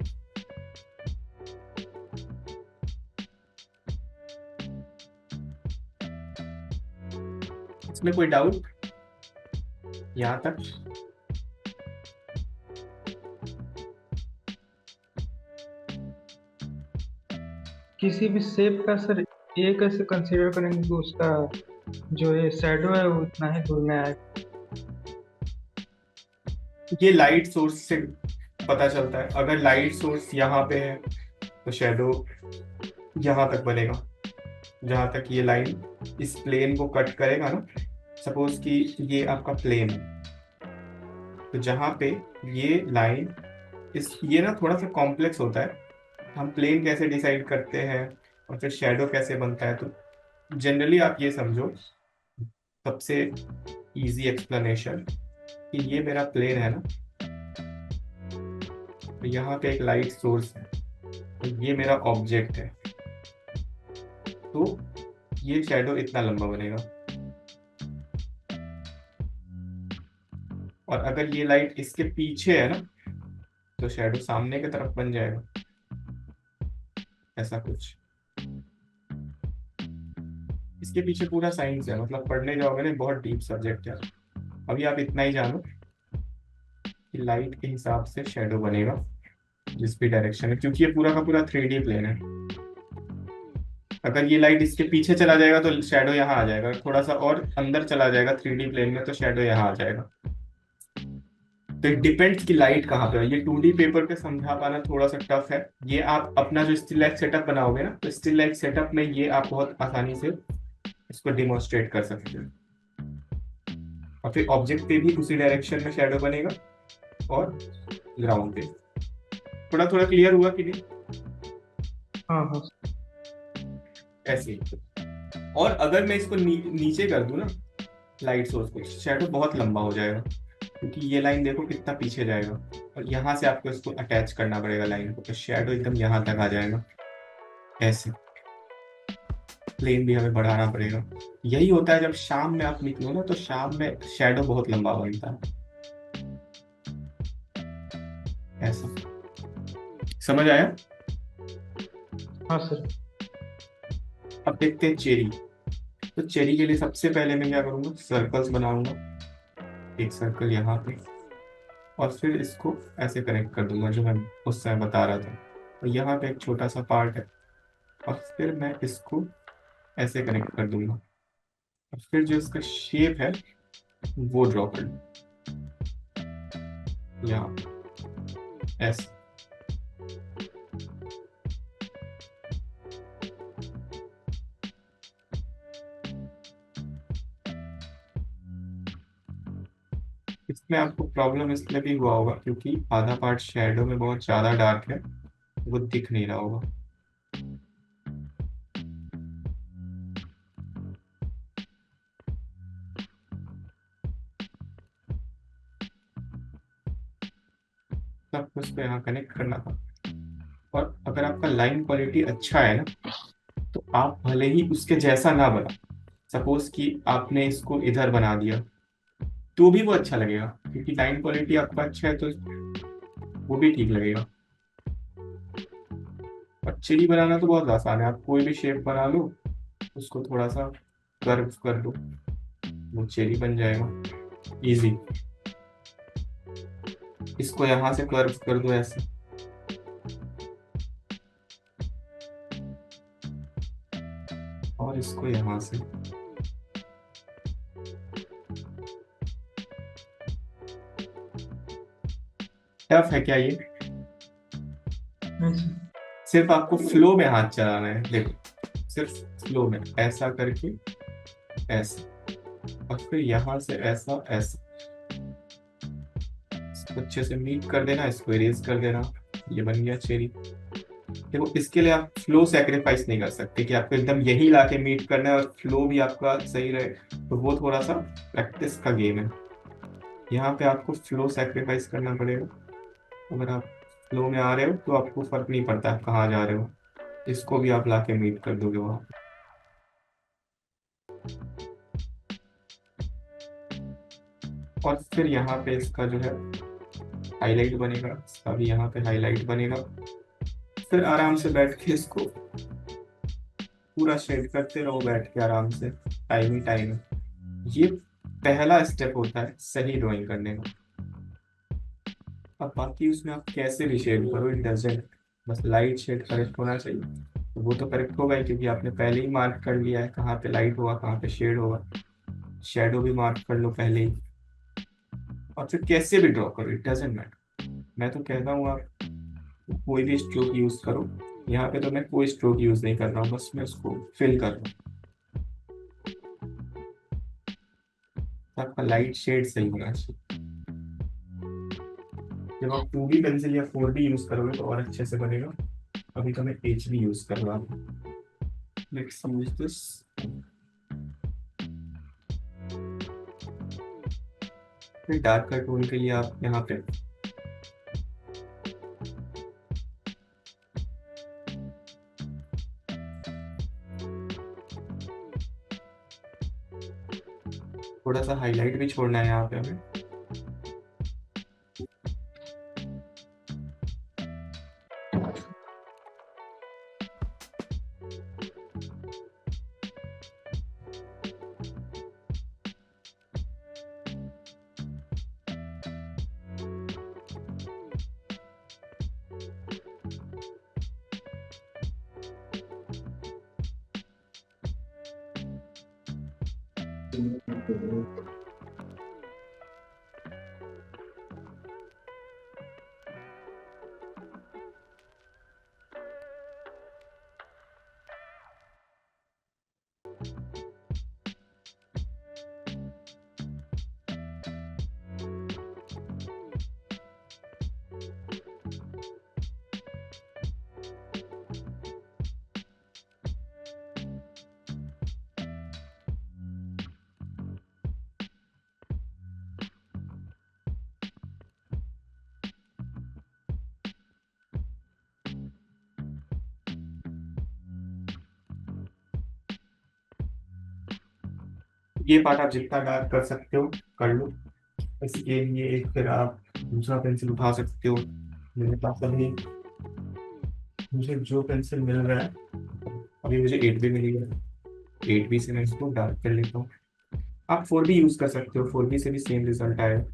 इसमें कोई डाउट यहाँ तक? किसी भी शेप का सर एक ऐसे कंसीडर करेंगे कि उसका जो ये शैडो है वो उतना ही दूर में आएगा। ये लाइट सोर्स से पता चलता है। अगर लाइट सोर्स यहाँ पे है तो शेडो यहाँ तक बनेगा। जहां तक ये लाइन इस प्लेन को कट करेगा ना, सपोज कि ये आपका प्लेन है, तो जहां पे ये लाइन इस ये ना थोड़ा सा कॉम्प्लेक्स होता है, हम प्लेन कैसे डिसाइड करते हैं और फिर शेडो कैसे बनता है। तो जनरली आप ये समझो, सबसे इजी एक्सप्लेनेशन, कि ये मेरा प्लेन है ना, तो यहाँ पे एक लाइट सोर्स है, तो ये मेरा ऑब्जेक्ट है, तो ये शेडो इतना लंबा बनेगा। और अगर ये लाइट इसके पीछे है ना, तो शेडो सामने की तरफ बन जाएगा, ऐसा कुछ। इसके पीछे पूरा साइंस है, मतलब पढ़ने जाओगे ना, बहुत डीप सब्जेक्ट है। अभी आप इतना ही जानो कि लाइट के हिसाब से शेडो बनेगा जिस भी डायरेक्शन है, क्योंकि ये पूरा का पूरा 3D प्लेन है। अगर ये लाइट इसके पीछे चला जाएगा तो शेडो यहाँ आ जाएगा, थोड़ा सा और अंदर चला जाएगा 3D प्लेन में तो शेडो यहाँ आ जाएगा। तो इट डिपेंड्स कि लाइट कहाँ पे है। ये 2D पेपर पे समझा पाना थोड़ा सा टफ है। ये आप अपना जो स्टिल लाइफ सेटअप बनाओगे ना, तो स्टिल लाइफ सेटअप में ये आप बहुत आसानी से इसको डिमोन्स्ट्रेट कर सकते हैं। और फिर ऑब्जेक्ट पे भी उसी डायरेक्शन में शेडो बनेगा, और ग्राउंड पे। थोड़ा थोड़ा क्लियर हुआ कि नहीं? हाँ हाँ। ऐसे ही। और अगर मैं इसको नीचे कर दूं ना, लाइट सोर्स को, शेडो बहुत लंबा हो जाएगा, क्योंकि ये लाइन देखो कितना पीछे जाएगा, और यहाँ से आपको इसको अटैच करना पड़ेगा लाइन को, तो शेडो एकदम यहाँ तक आ जाएगा। ऐसे प्लेन भी हमें बढ़ाना पड़ेगा। यही होता है जब शाम में आप निकलो ना, तो शाम में शेडो बहुत लंबा बनता है। ऐसा समझ आया? हाँ सर। अब देखते हैं चेरी। तो चेरी के लिए सबसे पहले मैं क्या करूंगा, सर्कल्स बनाऊंगा। एक सर्कल यहाँ पे, और फिर इसको ऐसे कनेक्ट कर दूंगा, जो मैं उस समय बता रहा था। और यहाँ पे एक छोटा सा पार्ट है, और फिर मैं इसको ऐसे कनेक्ट कर दूंगा, और फिर जो इसका शेप है वो ड्रॉ कर दूँ यहाँ ऐसे। इसमें आपको प्रॉब्लम इसलिए भी हुआ होगा क्योंकि आधा पार्ट शेडो में बहुत ज्यादा डार्क है, वो दिख नहीं रहा होगा। सब कुछ को यहाँ कनेक्ट करना था। और अगर आपका लाइन क्वालिटी अच्छा है ना, तो आप भले ही उसके जैसा ना बना, सपोज कि आपने इसको इधर बना दिया, तो भी वो अच्छा लगेगा, क्योंकि लाइन क्वालिटी आपका अच्छा है तो वो भी ठीक लगेगा। और चिली बनाना तो बहुत आसान है, आप कोई भी शेप बना लो, उसको थोड़ा सा कर्व कर दो, वो चेरी बन जाएगा, इजी। इसको यहाँ से कर्व कर दो ऐसे, और इसको यहाँ से। टफ है क्या ये? नहीं सर। सिर्फ आपको फ्लो में हाथ चलाना है, देखो सिर्फ फ्लो में ऐसा करके, ऐसा, और फिर यहाँ से ऐसा ऐसा, इसको अच्छे से मीट कर देना, इसको इरेज कर देना, ये बन गया चेरी। देखो इसके लिए आप फ्लो सेक्रीफाइस नहीं कर सकते कि आपको एकदम यही लाके मीट करना है और फ्लो भी आपका सही रहे, तो वो थोड़ा सा प्रैक्टिस का गेम है। यहाँ पे आपको फ्लो सेक्रीफाइस करना पड़ेगा। अगर आप फ्लो में आ रहे हो तो आपको फर्क नहीं पड़ता आप कहाँ जा रहे हो, इसको भी आप लाके मीट कर दोगे वहां। और फिर यहाँ पे इसका जो है हाईलाइट बनेगा, इसका भी यहाँ पे हाईलाइट बनेगा। फिर आराम से बैठ के इसको पूरा शेड करते रहो, बैठ के आराम से, टाइम ही टाइम है। ये पहला स्टेप होता है सही ड्राइंग करने का। अब बाकी उसमें आप कैसे भी शेड करो, इट डजेंट, बस लाइट शेड करेक्ट होना चाहिए। तो वो तो करेक्ट होगा ही, क्योंकि आपने पहले ही मार्क कर लिया है कहाँ पे लाइट होगा कहाँ पे शेड होगा। शेडो भी मार्क कर लो पहले ही, और फिर कैसे भी ड्रॉ करो, इट डजेंट मैटर। मैं तो कहता हूँ आप कोई भी स्ट्रोक यूज करो, यहाँ पे तो मैं कोई स्ट्रोक यूज नहीं कर रहा हूँ, बस मैं उसको फिल कर रहा हूँ। आपका लाइट शेड सही होना चाहिए। जब आप 2B पेंसिल या 4B यूज करोगे तो और अच्छे से बनेगा। अभी तो मैं HB यूज कर रहा हूँ। Let's use this. फिर डार्क का टोन के लिए आप यहाँ पे थोड़ा सा हाईलाइट भी छोड़ना है यहाँ पे हमें। ये पार्ट आप जितना डार्क कर सकते हो कर लो। इसके लिए एक फिर आप दूसरा पेंसिल उठा सकते हो। मेरे पास अभी मुझे जो पेंसिल मिल रहा है, अभी मुझे 8B मिली है। 8B से मैं इसको डार्क कर लेता हूँ। आप 4B यूज कर सकते हो, 4B से भी सेम रिजल्ट आएगा।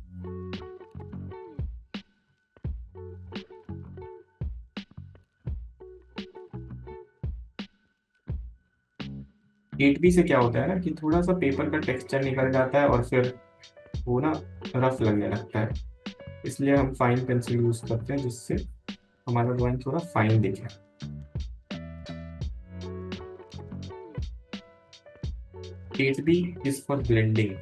8B से क्या होता है ना कि थोड़ा सा पेपर का टेक्सचर निकल जाता है और फिर वो ना रफ लगने लगता है। इसलिए हम फाइन पेंसिल यूज करते हैं जिससे हमारा ड्राइंग थोड़ा फाइन दिखे। 8B is for blending.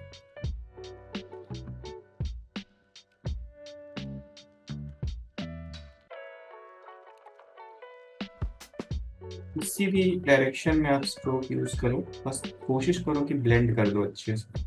किसी भी डायरेक्शन में आप स्ट्रोक यूज करो, बस कोशिश करो कि ब्लेंड कर दो अच्छे से।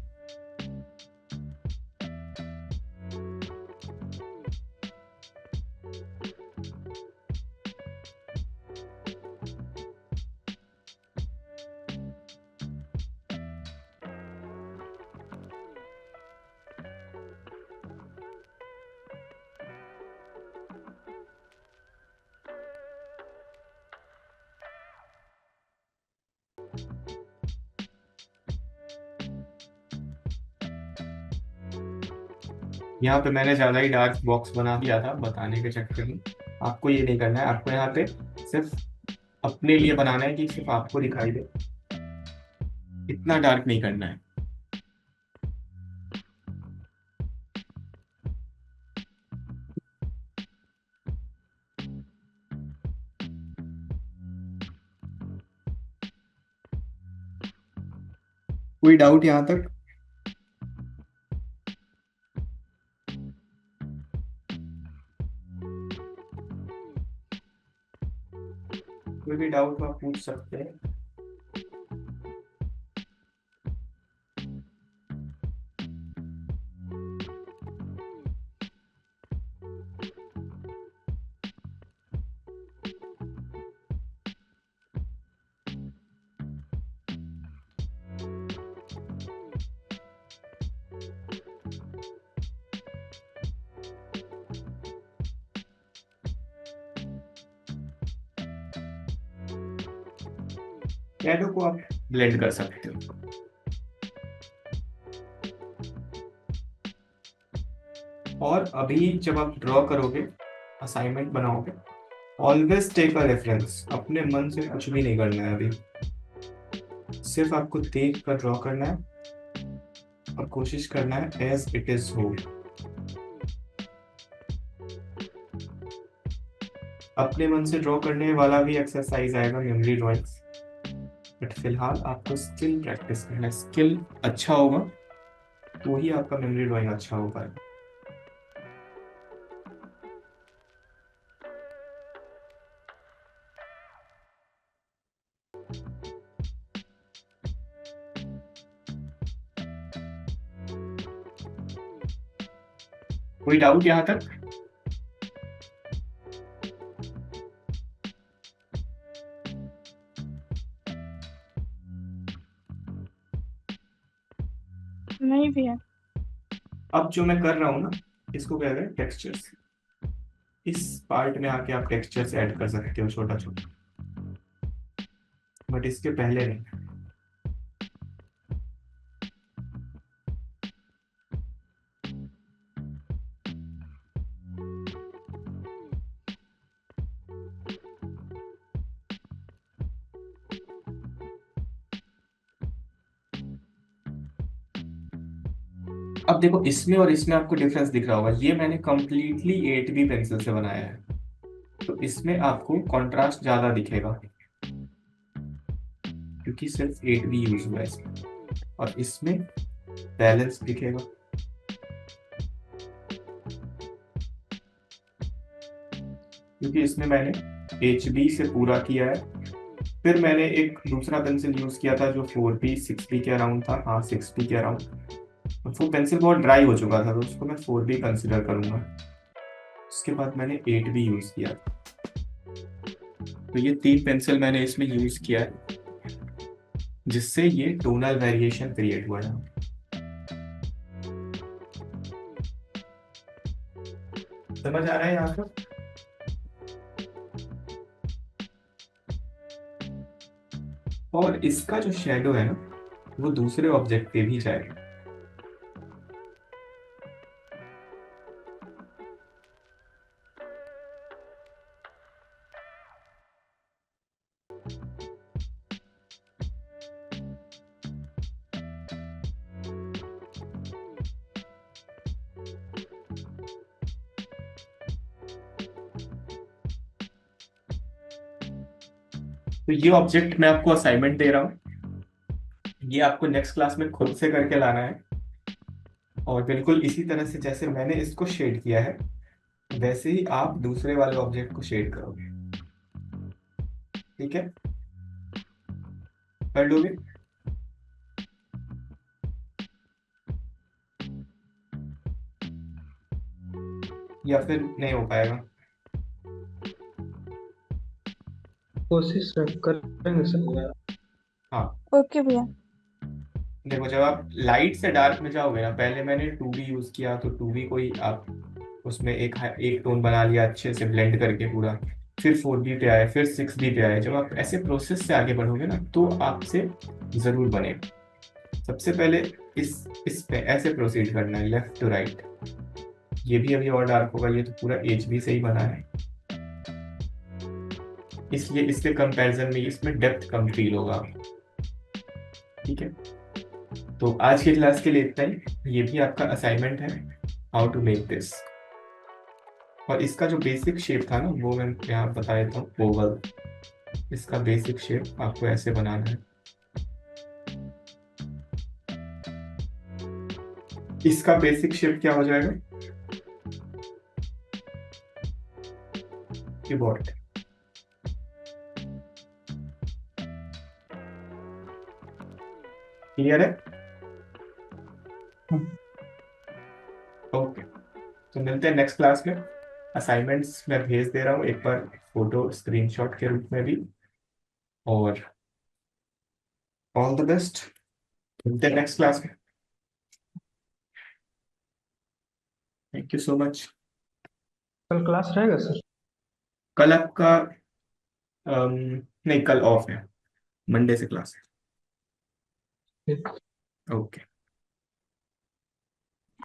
यहाँ पे मैंने ज्यादा ही डार्क बॉक्स बना दिया था बताने के चक्कर में। आपको ये नहीं करना है, आपको यहाँ पे सिर्फ अपने लिए बनाना है कि सिर्फ आपको दिखाई दे। इतना डार्क नहीं करना है। कोई डाउट यहाँ तक? कोई भी डाउट आप पूछ सकते हैं। शैडो को आप ब्लेंड कर सकते हो। और अभी जब आप ड्रॉ करोगे, असाइनमेंट बनाओगे, ऑलवेज टेक अ रेफरेंस। अपने मन से कुछ भी नहीं करना है अभी, सिर्फ आपको देख कर ड्रॉ करना है और कोशिश करना है एज इट इज हो। अपने मन से ड्रॉ करने वाला भी एक्सरसाइज आएगा, मेमोरी ड्राइंग्स। बट फिलहाल आपको स्किल प्रैक्टिस करना है। स्किल अच्छा होगा तो ही आपका मेमोरी ड्राइंग अच्छा हो पाएगा। कोई डाउट यहाँ तक? नहीं भैया। अब जो मैं कर रहा हूँ ना, इसको क्या है, टेक्सचर्स। इस पार्ट में आके आप टेक्सचर्स ऐड कर सकते हो छोटा छोटा, बट इसके पहले नहीं। अब देखो, इसमें और इसमें आपको डिफरेंस दिख रहा होगा। ये मैंने कंप्लीटली 8B पेंसिल से बनाया है, तो इसमें आपको कंट्रास्ट ज्यादा दिखेगा क्योंकि सिर्फ 8B यूज हुआ है इसमें, और इसमें बैलेंस दिखेगा। क्योंकि इसमें मैंने HB से पूरा किया है। फिर मैंने एक दूसरा पेंसिल यूज किया था जो 4B 6B के अराउंड था, हाँ 6B के अराउंड। वो पेंसिल बहुत ड्राई हो चुका था तो उसको मैं 4B कंसिडर करूंगा। उसके बाद मैंने 8B यूज किया। तो ये 3 पेंसिल मैंने इसमें यूज किया है, जिससे ये टोनल वेरिएशन क्रिएट हुआ है। समझ आ रहा है यहाँ पर? और इसका जो शेडो है ना, वो दूसरे ऑब्जेक्ट पे भी जाएगा। तो ये ऑब्जेक्ट मैं आपको असाइनमेंट दे रहा हूँ, ये आपको नेक्स्ट क्लास में खुद से करके लाना है। और बिल्कुल इसी तरह से जैसे मैंने इसको शेड किया है, वैसे ही आप दूसरे वाले ऑब्जेक्ट को शेड करोगे। ठीक है, कर लोगे? या फिर नहीं हो पाएगा? कोशिश करेंगे सर। हाँ, ओके भैया। देखो जब आप लाइट से डार्क में जाओगे ना, पहले मैंने 2B यूज किया, तो 2B को ही आप उसमें एक टोन बना लिया अच्छे से ब्लेंड करके पूरा। फिर 4B पे आए, फिर 6B पे आए। जब आप ऐसे प्रोसेस से आगे बढ़ोगे ना, तो आपसे जरूर बनेगा। सबसे पहले इस पे ऐसे प्रोसीड करना है, लेफ्ट टू राइट। ये भी अभी और डार्क होगा, ये तो पूरा HB से ही बना है, इसलिए इसके कंपैरिजन में इसमें डेप्थ कम फील होगा। ठीक है, तो आज की क्लास के लिए इतना ही। ये भी आपका असाइनमेंट है, हाउ टू मेक दिस। और इसका जो बेसिक शेप था ना, वो मैं यहाँ बता देता हूँ, ओवल। इसका बेसिक शेप आपको ऐसे बनाना है। इसका बेसिक शेप क्या हो जाएगा? कीबोर्ड। क्लियर है? ओके, तो मिलते हैं नेक्स्ट क्लास में। असाइनमेंट्स मैं भेज दे रहा हूँ एक बार, फोटो स्क्रीनशॉट के रूप में भी। और ऑल द बेस्ट, मिलते हैं नेक्स्ट क्लास में। Thank you so much. कल क्लास रहेगा सर? कल आपका नहीं, कल ऑफ है, मंडे से क्लास है। ठीक। ओके।